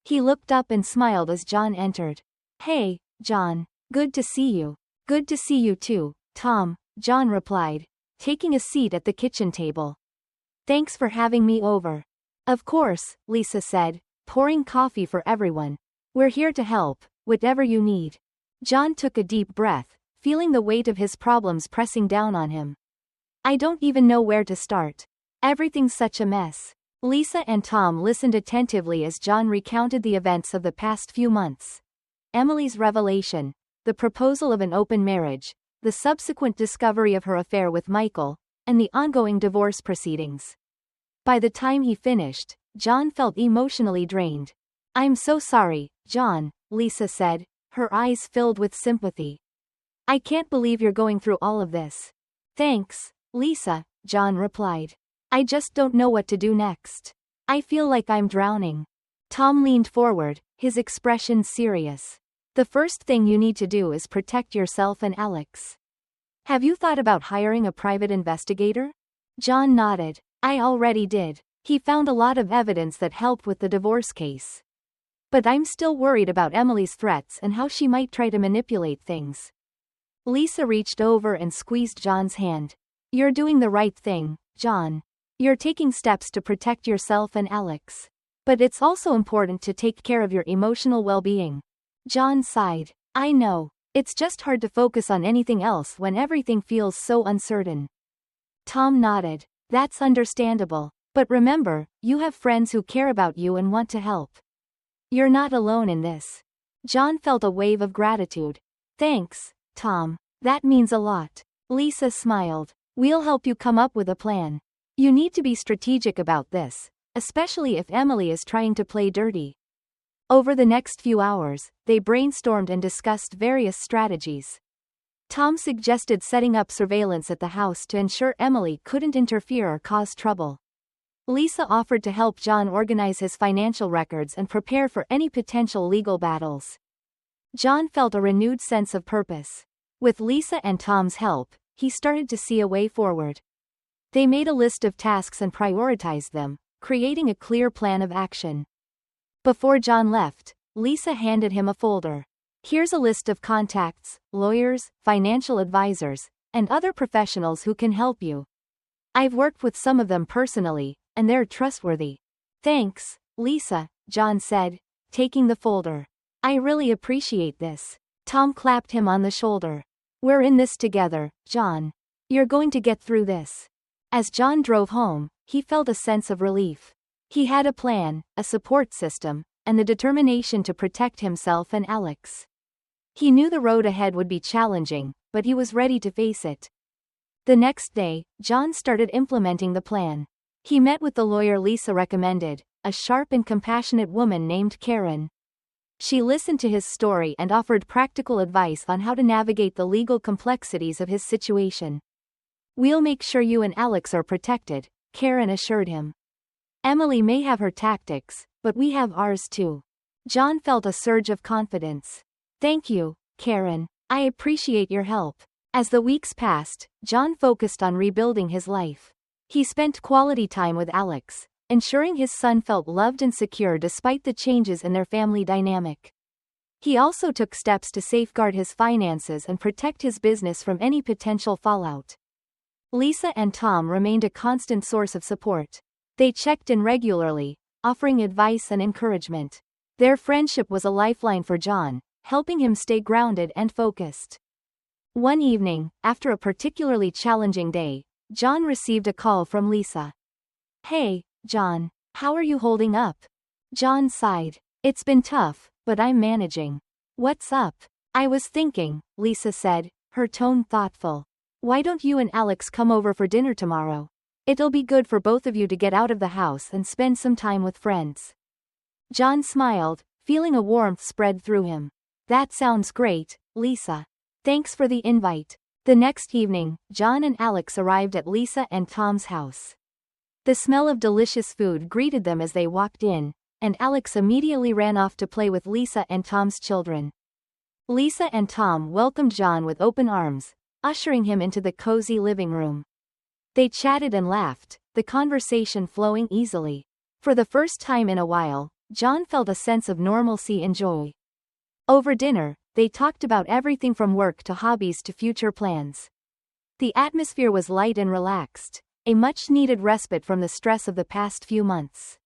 Speaker 1: He looked up and smiled as John entered. "Hey, John. Good to see you." "Good to see you too, Tom," John replied, taking a seat at the kitchen table. "Thanks for having me over." "Of course," Lisa said, pouring coffee for everyone. "We're here to help, whatever you need." John took a deep breath, feeling the weight of his problems pressing down on him. "I don't even know where to start. Everything's such a mess." Lisa and Tom listened attentively as John recounted the events of the past few months. Emily's revelation, the proposal of an open marriage, the subsequent discovery of her affair with Michael, and the ongoing divorce proceedings. By the time he finished, John felt emotionally drained. "I'm so sorry, John," Lisa said, her eyes filled with sympathy. "I can't believe you're going through all of this." "Thanks, Lisa," John replied. "I just don't know what to do next." I feel like I'm drowning. Tom leaned forward, his expression serious. The first thing you need to do is protect yourself and Alex. Have you thought about hiring a private investigator? John nodded. I already did. He found a lot of evidence that helped with the divorce case. But I'm still worried about Emily's threats and how she might try to manipulate things. Lisa reached over and squeezed John's hand. You're doing the right thing, John. You're taking steps to protect yourself and Alex. But it's also important to take care of your emotional well-being. John sighed. I know. It's just hard to focus on anything else when everything feels so uncertain. Tom nodded. That's understandable. But remember, you have friends who care about you and want to help. You're not alone in this. John felt a wave of gratitude. Thanks, Tom. That means a lot. Lisa smiled. We'll help you come up with a plan. You need to be strategic about this, especially if Emily is trying to play dirty. Over the next few hours, they brainstormed and discussed various strategies. Tom suggested setting up surveillance at the house to ensure Emily couldn't interfere or cause trouble. Lisa offered to help John organize his financial records and prepare for any potential legal battles. John felt a renewed sense of purpose. With Lisa and Tom's help, he started to see a way forward. They made a list of tasks and prioritized them, creating a clear plan of action. Before John left, Lisa handed him a folder. Here's a list of contacts, lawyers, financial advisors, and other professionals who can help you. I've worked with some of them personally, and they're trustworthy. Thanks, Lisa, John said, taking the folder. I really appreciate this. Tom clapped him on the shoulder. We're in this together, John. You're going to get through this. As John drove home, he felt a sense of relief. He had a plan, a support system, and the determination to protect himself and Alex. He knew the road ahead would be challenging, but he was ready to face it. The next day, John started implementing the plan. He met with the lawyer Lisa recommended, a sharp and compassionate woman named Karen. She listened to his story and offered practical advice on how to navigate the legal complexities of his situation. We'll make sure you and Alex are protected, Karen assured him. Emily may have her tactics, but we have ours too. John felt a surge of confidence. Thank you, Karen. I appreciate your help. As the weeks passed, John focused on rebuilding his life. He spent quality time with Alex, ensuring his son felt loved and secure despite the changes in their family dynamic. He also took steps to safeguard his finances and protect his business from any potential fallout. Lisa and Tom remained a constant source of support. They checked in regularly, offering advice and encouragement. Their friendship was a lifeline for John, helping him stay grounded and focused. One evening, after a particularly challenging day, John received a call from Lisa. Hey, John, how are you holding up? John sighed. It's been tough, but I'm managing. What's up? I was thinking, Lisa said, her tone thoughtful. Why don't you and Alex come over for dinner tomorrow? It'll be good for both of you to get out of the house and spend some time with friends. John smiled, feeling a warmth spread through him. That sounds great, Lisa. Thanks for the invite. The next evening, John and Alex arrived at Lisa and Tom's house. The smell of delicious food greeted them as they walked in, and Alex immediately ran off to play with Lisa and Tom's children. Lisa and Tom welcomed John with open arms, ushering him into the cozy living room. They chatted and laughed, the conversation flowing easily. For the first time in a while, John felt a sense of normalcy and joy. Over dinner, they talked about everything from work to hobbies to future plans. The atmosphere was light and relaxed, a much-needed respite from the stress of the past few months.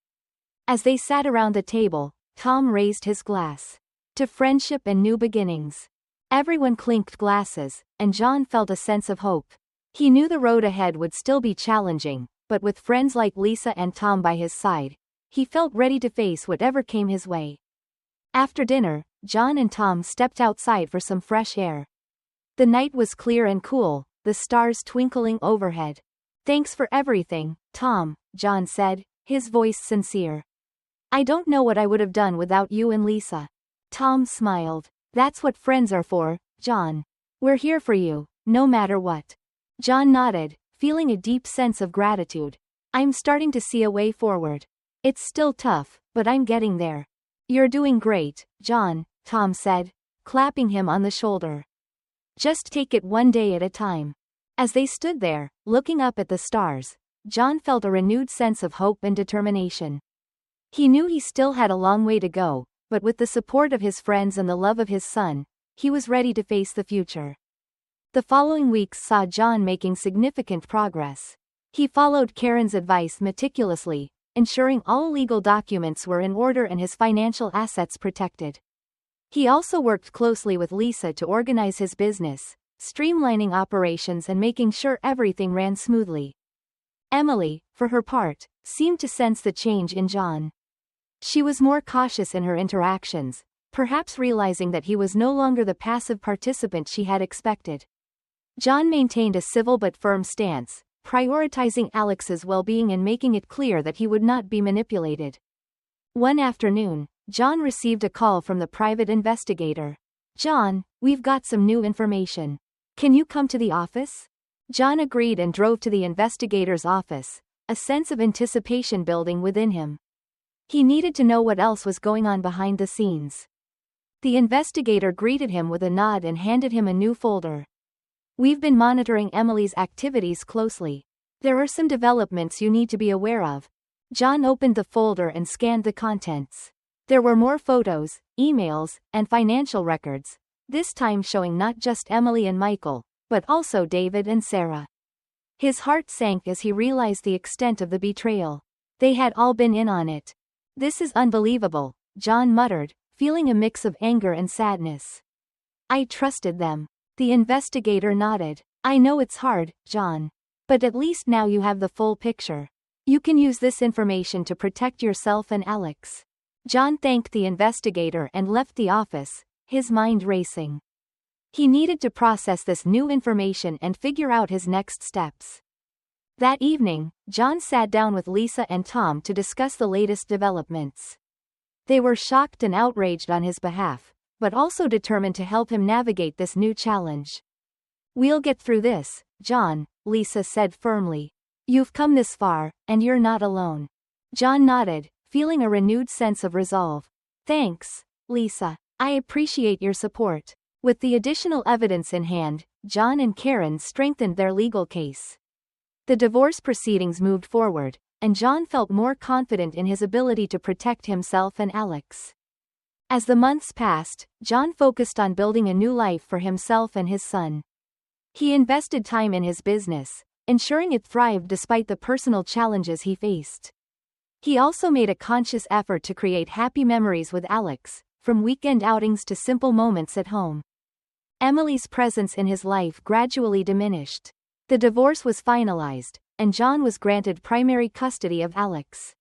Speaker 1: As they sat around the table, Tom raised his glass. To friendship and new beginnings. Everyone clinked glasses, and John felt a sense of hope. He knew the road ahead would still be challenging, but with friends like Lisa and Tom by his side, he felt ready to face whatever came his way. After dinner, John and Tom stepped outside for some fresh air. The night was clear and cool, the stars twinkling overhead. Thanks for everything, Tom, John said, his voice sincere. I don't know what I would have done without you and Lisa. Tom smiled. That's what friends are for, John. We're here for you, no matter what. John nodded, feeling a deep sense of gratitude. I'm starting to see a way forward. It's still tough, but I'm getting there. You're doing great, John, Tom said, clapping him on the shoulder. Just take it one day at a time. As they stood there, looking up at the stars, John felt a renewed sense of hope and determination. He knew he still had a long way to go, but with the support of his friends and the love of his son, he was ready to face the future. The following weeks saw John making significant progress. He followed Karen's advice meticulously, ensuring all legal documents were in order and his financial assets protected. He also worked closely with Lisa to organize his business, streamlining operations and making sure everything ran smoothly. Emily, for her part, seemed to sense the change in John. She was more cautious in her interactions, perhaps realizing that he was no longer the passive participant she had expected. John maintained a civil but firm stance, prioritizing Alex's well-being and making it clear that he would not be manipulated. One afternoon, John received a call from the private investigator. "John, we've got some new information. Can you come to the office?" John agreed and drove to the investigator's office, a sense of anticipation building within him. He needed to know what else was going on behind the scenes. The investigator greeted him with a nod and handed him a new folder. "We've been monitoring Emily's activities closely. There are some developments you need to be aware of." John opened the folder and scanned the contents. There were more photos, emails, and financial records, this time showing not just Emily and Michael, but also David and Sarah. His heart sank as he realized the extent of the betrayal. They had all been in on it. "This is unbelievable," John muttered, feeling a mix of anger and sadness. "I trusted them." The investigator nodded. "I know it's hard, John. But at least now you have the full picture. You can use this information to protect yourself and Alex." John thanked the investigator and left the office, his mind racing. He needed to process this new information and figure out his next steps. That evening, John sat down with Lisa and Tom to discuss the latest developments. They were shocked and outraged on his behalf, but also determined to help him navigate this new challenge. "We'll get through this, John," Lisa said firmly. "You've come this far, and you're not alone." John nodded, feeling a renewed sense of resolve. "Thanks, Lisa. I appreciate your support." With the additional evidence in hand, John and Karen strengthened their legal case. The divorce proceedings moved forward, and John felt more confident in his ability to protect himself and Alex. As the months passed, John focused on building a new life for himself and his son. He invested time in his business, ensuring it thrived despite the personal challenges he faced. He also made a conscious effort to create happy memories with Alex, from weekend outings to simple moments at home. Emily's presence in his life gradually diminished. The divorce was finalized, and John was granted primary custody of Alex.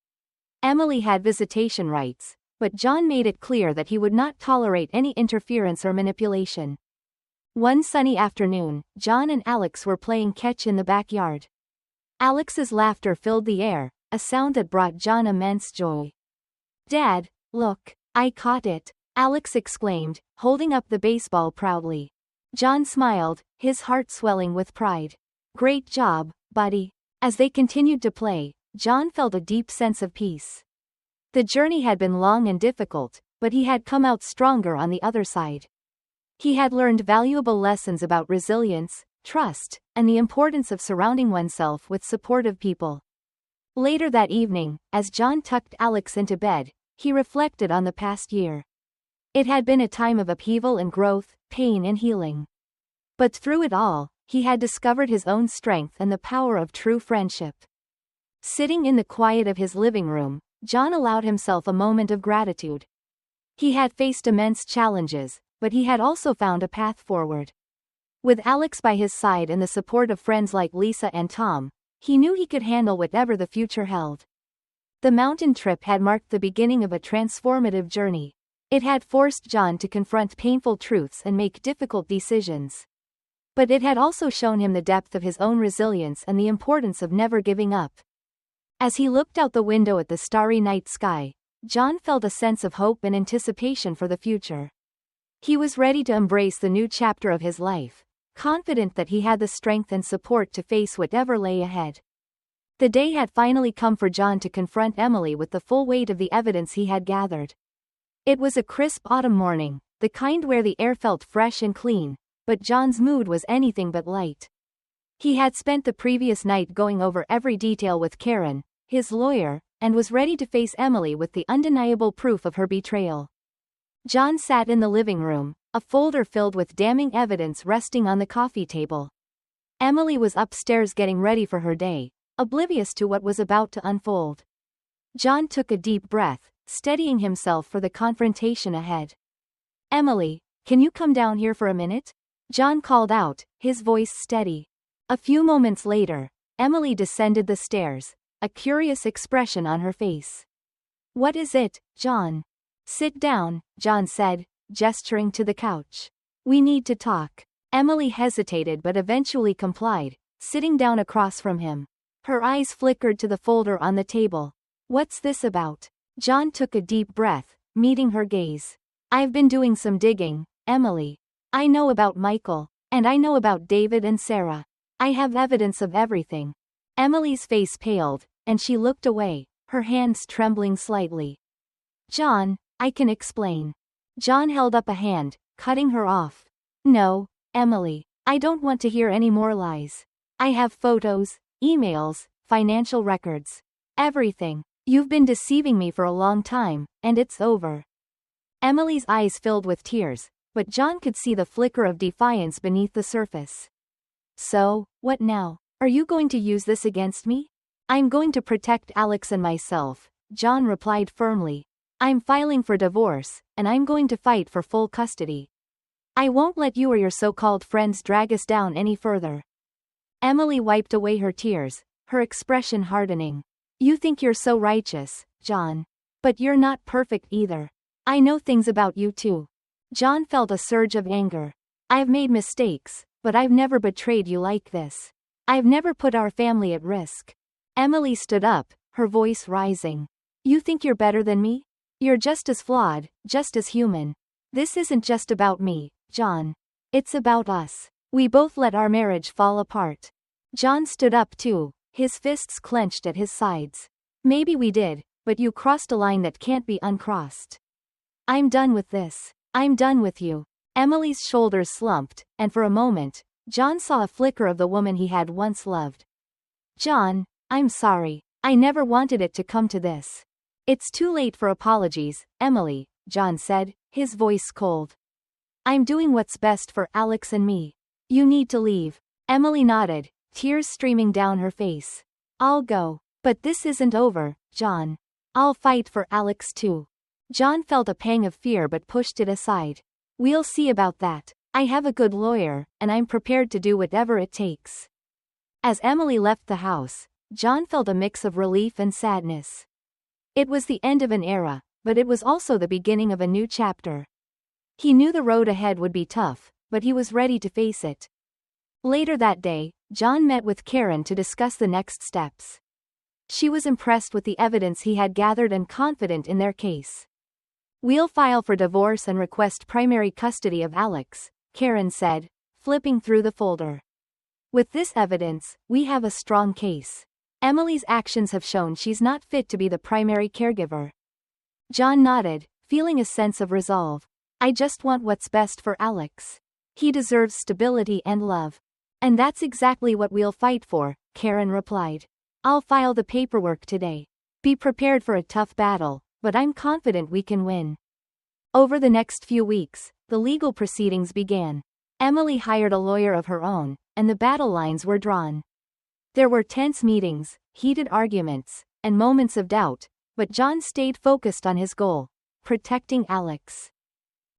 Speaker 1: Emily had visitation rights, but John made it clear that he would not tolerate any interference or manipulation. One sunny afternoon, John and Alex were playing catch in the backyard. Alex's laughter filled the air, a sound that brought John immense joy. "Dad, look, I caught it," Alex exclaimed, holding up the baseball proudly. John smiled, his heart swelling with pride. "Great job, buddy." As they continued to play, John felt a deep sense of peace. The journey had been long and difficult, but he had come out stronger on the other side. He had learned valuable lessons about resilience, trust, and the importance of surrounding oneself with supportive people. Later that evening, as John tucked Alex into bed, he reflected on the past year. It had been a time of upheaval and growth, pain and healing. But through it all, he had discovered his own strength and the power of true friendship. Sitting in the quiet of his living room, John allowed himself a moment of gratitude. He had faced immense challenges, but he had also found a path forward. With Alex by his side and the support of friends like Lisa and Tom, he knew he could handle whatever the future held. The mountain trip had marked the beginning of a transformative journey. It had forced John to confront painful truths and make difficult decisions. But it had also shown him the depth of his own resilience and the importance of never giving up. As he looked out the window at the starry night sky, John felt a sense of hope and anticipation for the future. He was ready to embrace the new chapter of his life, confident that he had the strength and support to face whatever lay ahead. The day had finally come for John to confront Emily with the full weight of the evidence he had gathered. It was a crisp autumn morning, the kind where the air felt fresh and clean, but John's mood was anything but light. He had spent the previous night going over every detail with Karen, his lawyer, and was ready to face Emily with the undeniable proof of her betrayal. John sat in the living room, a folder filled with damning evidence resting on the coffee table. Emily was upstairs getting ready for her day, oblivious to what was about to unfold. John took a deep breath, steadying himself for the confrontation ahead. "Emily, can you come down here for a minute?" John called out, his voice steady. A few moments later, Emily descended the stairs, a curious expression on her face. "What is it, John?" "Sit down," John said, gesturing to the couch. "We need to talk." Emily hesitated but eventually complied, sitting down across from him. Her eyes flickered to the folder on the table. "What's this about?" John took a deep breath, meeting her gaze. "I've been doing some digging, Emily. I know about Michael, and I know about David and Sarah. I have evidence of everything." Emily's face paled, and she looked away, her hands trembling slightly. "John, I can explain." John held up a hand, cutting her off. "No, Emily, I don't want to hear any more lies. I have photos, emails, financial records. Everything. You've been deceiving me for a long time, and it's over." Emily's eyes filled with tears, but John could see the flicker of defiance beneath the surface. "So, what now? Are you going to use this against me?" "I'm going to protect Alex and myself," John replied firmly. "I'm filing for divorce, and I'm going to fight for full custody. I won't let you or your so-called friends drag us down any further." Emily wiped away her tears, her expression hardening. "You think you're so righteous, John. But you're not perfect either. I know things about you too." John felt a surge of anger. "I've made mistakes, but I've never betrayed you like this. I've never put our family at risk." Emily stood up, her voice rising. "You think you're better than me? You're just as flawed, just as human. This isn't just about me, John. It's about us. We both let our marriage fall apart." John stood up too, his fists clenched at his sides. "Maybe we did, but you crossed a line that can't be uncrossed. I'm done with this. I'm done with you." Emily's shoulders slumped, and for a moment, John saw a flicker of the woman he had once loved. "John, I'm sorry. I never wanted it to come to this." "It's too late for apologies, Emily," John said, his voice cold. "I'm doing what's best for Alex and me. You need to leave." Emily nodded, tears streaming down her face. "I'll go. But this isn't over, John. I'll fight for Alex too." John felt a pang of fear but pushed it aside. "We'll see about that. I have a good lawyer, and I'm prepared to do whatever it takes." As Emily left the house, John felt a mix of relief and sadness. It was the end of an era, but it was also the beginning of a new chapter. He knew the road ahead would be tough, but he was ready to face it. Later that day, John met with Karen to discuss the next steps. She was impressed with the evidence he had gathered and confident in their case. "We'll file for divorce and request primary custody of Alex," Karen said, flipping through the folder. "With this evidence, we have a strong case. Emily's actions have shown she's not fit to be the primary caregiver." John nodded, feeling a sense of resolve. "I just want what's best for Alex. He deserves stability and love." "And that's exactly what we'll fight for," Karen replied. "I'll file the paperwork today. Be prepared for a tough battle, but I'm confident we can win." Over the next few weeks, the legal proceedings began. Emily hired a lawyer of her own, and the battle lines were drawn. There were tense meetings, heated arguments, and moments of doubt, but John stayed focused on his goal: protecting Alex.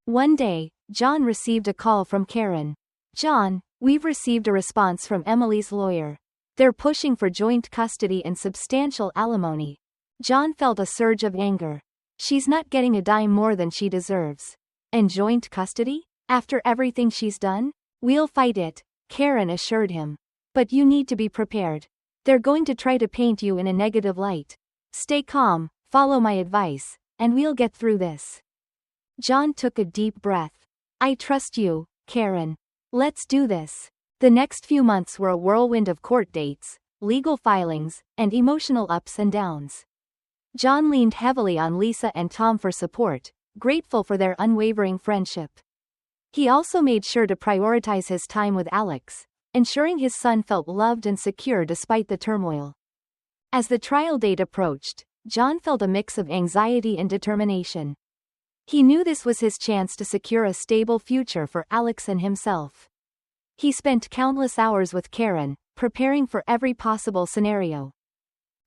Speaker 1: One day, John received a call from Karen. "John, we've received a response from Emily's lawyer. They're pushing for joint custody and substantial alimony." John felt a surge of anger. She's not getting a dime more than she deserves. "And joint custody? After everything she's done?" "We'll fight it," Karen assured him. "But you need to be prepared. They're going to try to paint you in a negative light. Stay calm, follow my advice, and we'll get through this." John took a deep breath. "I trust you, Karen. Let's do this." The next few months were a whirlwind of court dates, legal filings, and emotional ups and downs. John leaned heavily on Lisa and Tom for support, grateful for their unwavering friendship. He also made sure to prioritize his time with Alex, ensuring his son felt loved and secure despite the turmoil. As the trial date approached, John felt a mix of anxiety and determination. He knew this was his chance to secure a stable future for Alex and himself. He spent countless hours with Karen, preparing for every possible scenario.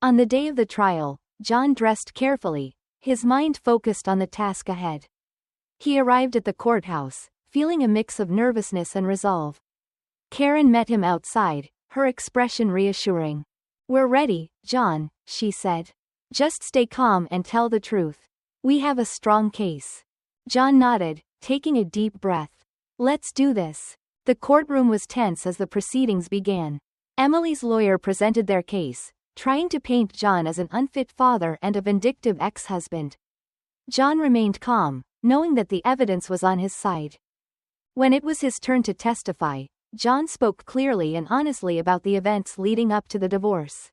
Speaker 1: On the day of the trial, John dressed carefully, his mind focused on the task ahead. He arrived at the courthouse, feeling a mix of nervousness and resolve. Karen met him outside, her expression reassuring. "We're ready, John," she said. "Just stay calm and tell the truth. We have a strong case." John nodded, taking a deep breath. "Let's do this." The courtroom was tense as the proceedings began. Emily's lawyer presented their case, trying to paint John as an unfit father and a vindictive ex-husband. John remained calm, knowing that the evidence was on his side. When it was his turn to testify, John spoke clearly and honestly about the events leading up to the divorce.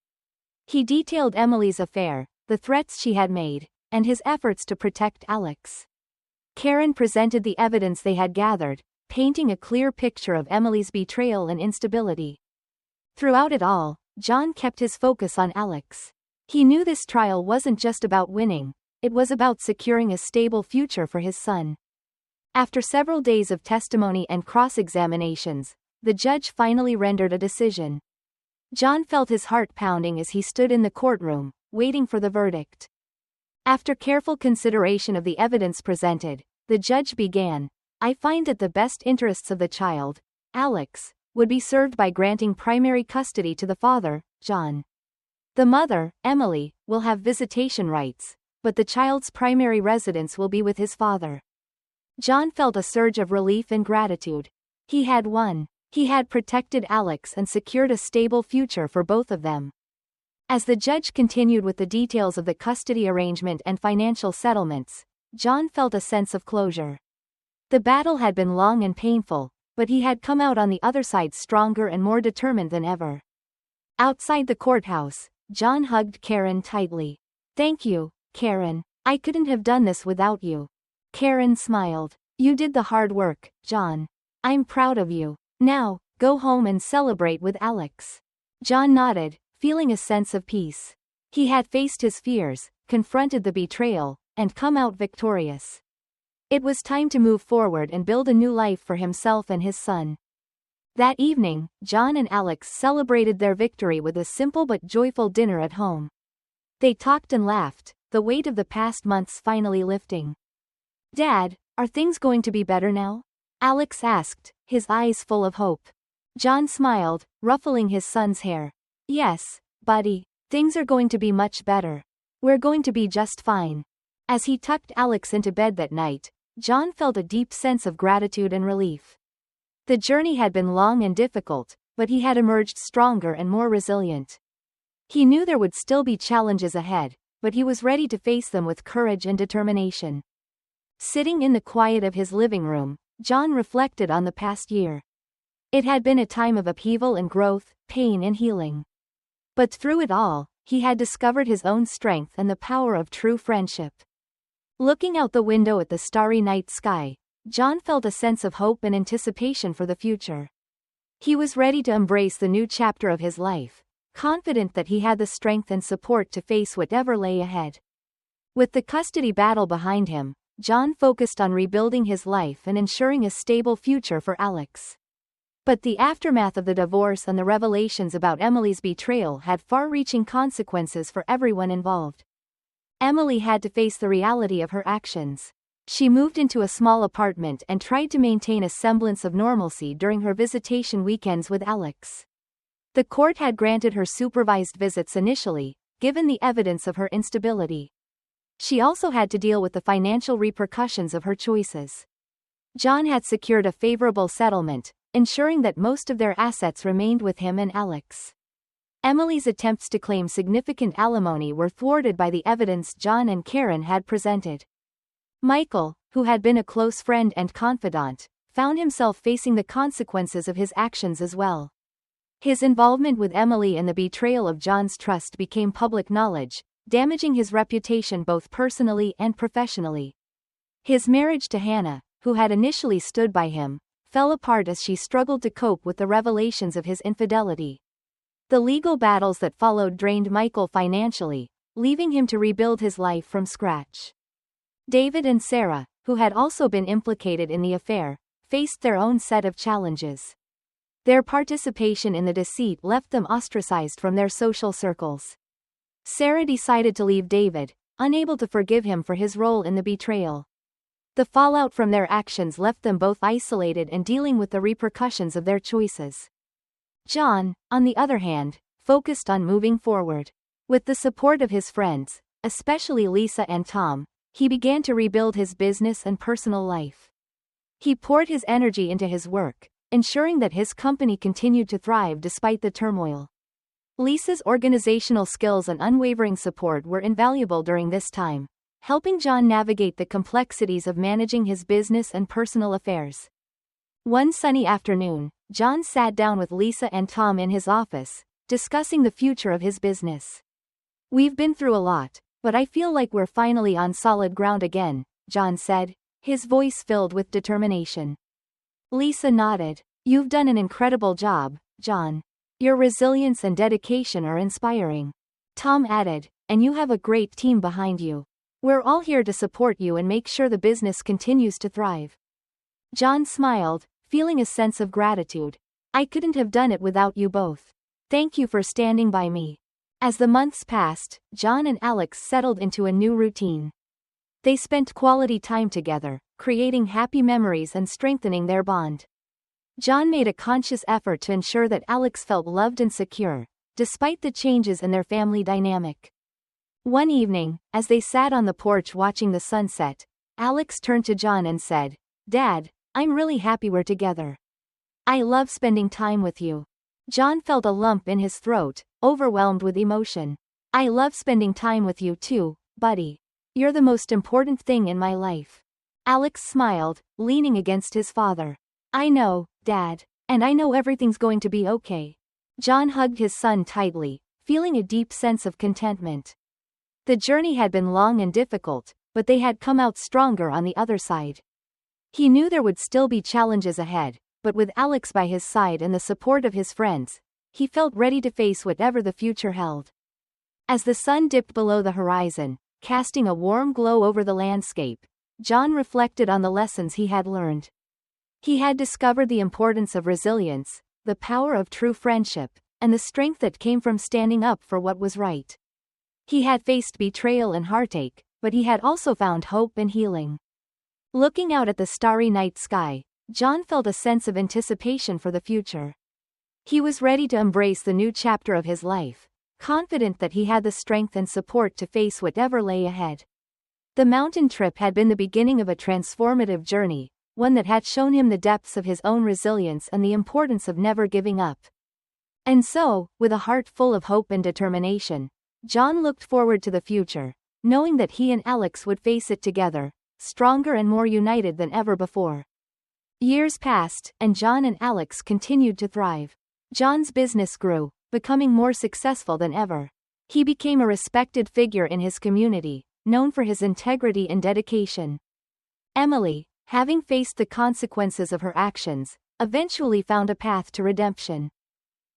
Speaker 1: He detailed Emily's affair, the threats she had made, and his efforts to protect Alex. Karen presented the evidence they had gathered, painting a clear picture of Emily's betrayal and instability. Throughout it all, John kept his focus on Alex. He knew this trial wasn't just about winning, it was about securing a stable future for his son. After several days of testimony and cross-examinations, the judge finally rendered a decision. John felt his heart pounding as he stood in the courtroom, waiting for the verdict. After careful consideration of the evidence presented, the judge began, "I find that the best interests of the child, Alex, would be served by granting primary custody to the father, John. The mother, Emily, will have visitation rights, but the child's primary residence will be with his father." John felt a surge of relief and gratitude. He had won. He had protected Alex and secured a stable future for both of them. As the judge continued with the details of the custody arrangement and financial settlements, John felt a sense of closure. The battle had been long and painful, but he had come out on the other side stronger and more determined than ever. Outside the courthouse, John hugged Karen tightly. "Thank you, Karen. I couldn't have done this without you." Karen smiled. "You did the hard work, John. I'm proud of you. Now, go home and celebrate with Alex." John nodded, feeling a sense of peace. He had faced his fears, confronted the betrayal, and come out victorious. It was time to move forward and build a new life for himself and his son. That evening, John and Alex celebrated their victory with a simple but joyful dinner at home. They talked and laughed, the weight of the past months finally lifting. "Dad, are things going to be better now?" Alex asked, his eyes full of hope. John smiled, ruffling his son's hair. "Yes, buddy, things are going to be much better. We're going to be just fine." As he tucked Alex into bed that night, John felt a deep sense of gratitude and relief. The journey had been long and difficult, but he had emerged stronger and more resilient. He knew there would still be challenges ahead, but he was ready to face them with courage and determination. Sitting in the quiet of his living room, John reflected on the past year. It had been a time of upheaval and growth, pain and healing. But through it all, he had discovered his own strength and the power of true friendship. Looking out the window at the starry night sky, John felt a sense of hope and anticipation for the future. He was ready to embrace the new chapter of his life, confident that he had the strength and support to face whatever lay ahead. With the custody battle behind him, John focused on rebuilding his life and ensuring a stable future for Alex. But the aftermath of the divorce and the revelations about Emily's betrayal had far-reaching consequences for everyone involved. Emily had to face the reality of her actions. She moved into a small apartment and tried to maintain a semblance of normalcy during her visitation weekends with Alex. The court had granted her supervised visits initially, given the evidence of her instability. She also had to deal with the financial repercussions of her choices. John had secured a favorable settlement, ensuring that most of their assets remained with him and Alex. Emily's attempts to claim significant alimony were thwarted by the evidence John and Karen had presented. Michael, who had been a close friend and confidant, found himself facing the consequences of his actions as well. His involvement with Emily and the betrayal of John's trust became public knowledge, damaging his reputation both personally and professionally. His marriage to Hannah, who had initially stood by him, fell apart as she struggled to cope with the revelations of his infidelity. The legal battles that followed drained Michael financially, leaving him to rebuild his life from scratch. David and Sarah, who had also been implicated in the affair, faced their own set of challenges. Their participation in the deceit left them ostracized from their social circles. Sarah decided to leave David, unable to forgive him for his role in the betrayal. The fallout from their actions left them both isolated and dealing with the repercussions of their choices. John, on the other hand, focused on moving forward. With the support of his friends, especially Lisa and Tom, he began to rebuild his business and personal life. He poured his energy into his work, ensuring that his company continued to thrive despite the turmoil. Lisa's organizational skills and unwavering support were invaluable during this time, helping John navigate the complexities of managing his business and personal affairs. One sunny afternoon, John sat down with Lisa and Tom in his office, discussing the future of his business. "We've been through a lot, but I feel like we're finally on solid ground again," John said, his voice filled with determination. Lisa nodded. "You've done an incredible job, John. Your resilience and dedication are inspiring." Tom added, "And you have a great team behind you. We're all here to support you and make sure the business continues to thrive." John smiled, feeling a sense of gratitude. "I couldn't have done it without you both. Thank you for standing by me." As the months passed, John and Alex settled into a new routine. They spent quality time together, creating happy memories and strengthening their bond. John made a conscious effort to ensure that Alex felt loved and secure, despite the changes in their family dynamic. One evening, as they sat on the porch watching the sunset, Alex turned to John and said, "Dad, I'm really happy we're together. I love spending time with you." John felt a lump in his throat, overwhelmed with emotion. "I love spending time with you too, buddy. You're the most important thing in my life." Alex smiled, leaning against his father. "I know, Dad, and I know everything's going to be okay." John hugged his son tightly, feeling a deep sense of contentment. The journey had been long and difficult, but they had come out stronger on the other side. He knew there would still be challenges ahead, but with Alex by his side and the support of his friends, he felt ready to face whatever the future held. As the sun dipped below the horizon, casting a warm glow over the landscape, John reflected on the lessons he had learned. He had discovered the importance of resilience, the power of true friendship, and the strength that came from standing up for what was right. He had faced betrayal and heartache, but he had also found hope and healing. Looking out at the starry night sky, John felt a sense of anticipation for the future. He was ready to embrace the new chapter of his life, confident that he had the strength and support to face whatever lay ahead. The mountain trip had been the beginning of a transformative journey, one that had shown him the depths of his own resilience and the importance of never giving up. And so, with a heart full of hope and determination, John looked forward to the future, knowing that he and Alex would face it together, stronger and more united than ever before. Years passed, and John and Alex continued to thrive. John's business grew, becoming more successful than ever. He became a respected figure in his community, known for his integrity and dedication. Emily, having faced the consequences of her actions, eventually found a path to redemption.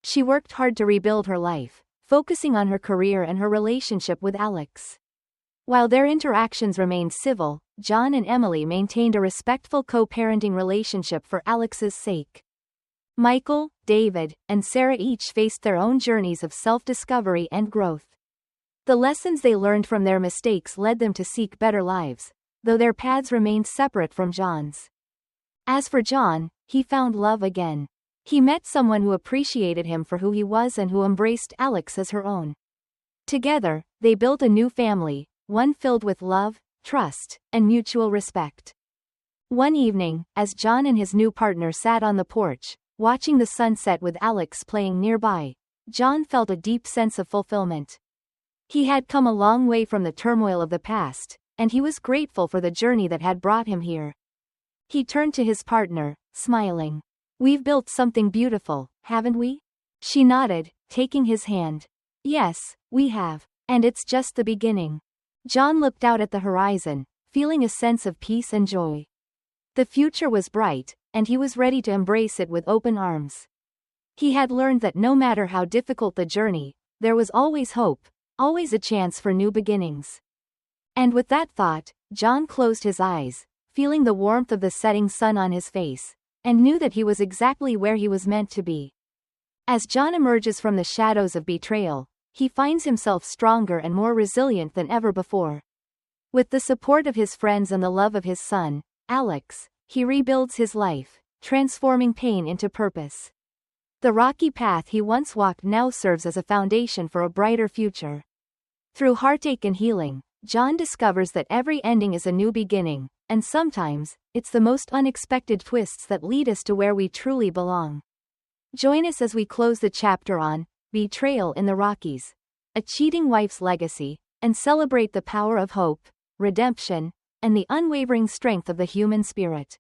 Speaker 1: She worked hard to rebuild her life, focusing on her career and her relationship with Alex. While their interactions remained civil, John and Emily maintained a respectful co-parenting relationship for Alex's sake. Michael, David, and Sarah each faced their own journeys of self-discovery and growth. The lessons they learned from their mistakes led them to seek better lives, though their paths remained separate from John's. As for John, he found love again. He met someone who appreciated him for who he was and who embraced Alex as her own. Together, they built a new family, one filled with love, trust, and mutual respect. One evening, as John and his new partner sat on the porch, watching the sunset with Alex playing nearby, John felt a deep sense of fulfillment. He had come a long way from the turmoil of the past, and he was grateful for the journey that had brought him here. He turned to his partner, smiling. "We've built something beautiful, haven't we?" She nodded, taking his hand. Yes, we have. And it's just the beginning. John looked out at the horizon, feeling a sense of peace and joy. The future was bright, and he was ready to embrace it with open arms. He had learned that no matter how difficult the journey, there was always hope, always a chance for new beginnings. And with that thought, John closed his eyes, feeling the warmth of the setting sun on his face, and knew that he was exactly where he was meant to be. As John emerges from the shadows of betrayal, he finds himself stronger and more resilient than ever before. With the support of his friends and the love of his son, Alex, he rebuilds his life, transforming pain into purpose. The rocky path he once walked now serves as a foundation for a brighter future. Through heartache and healing, John discovers that every ending is a new beginning, and sometimes, it's the most unexpected twists that lead us to where we truly belong. Join us as we close the chapter on Betrayal in the Rockies, a cheating wife's legacy, and celebrate the power of hope, redemption, and the unwavering strength of the human spirit.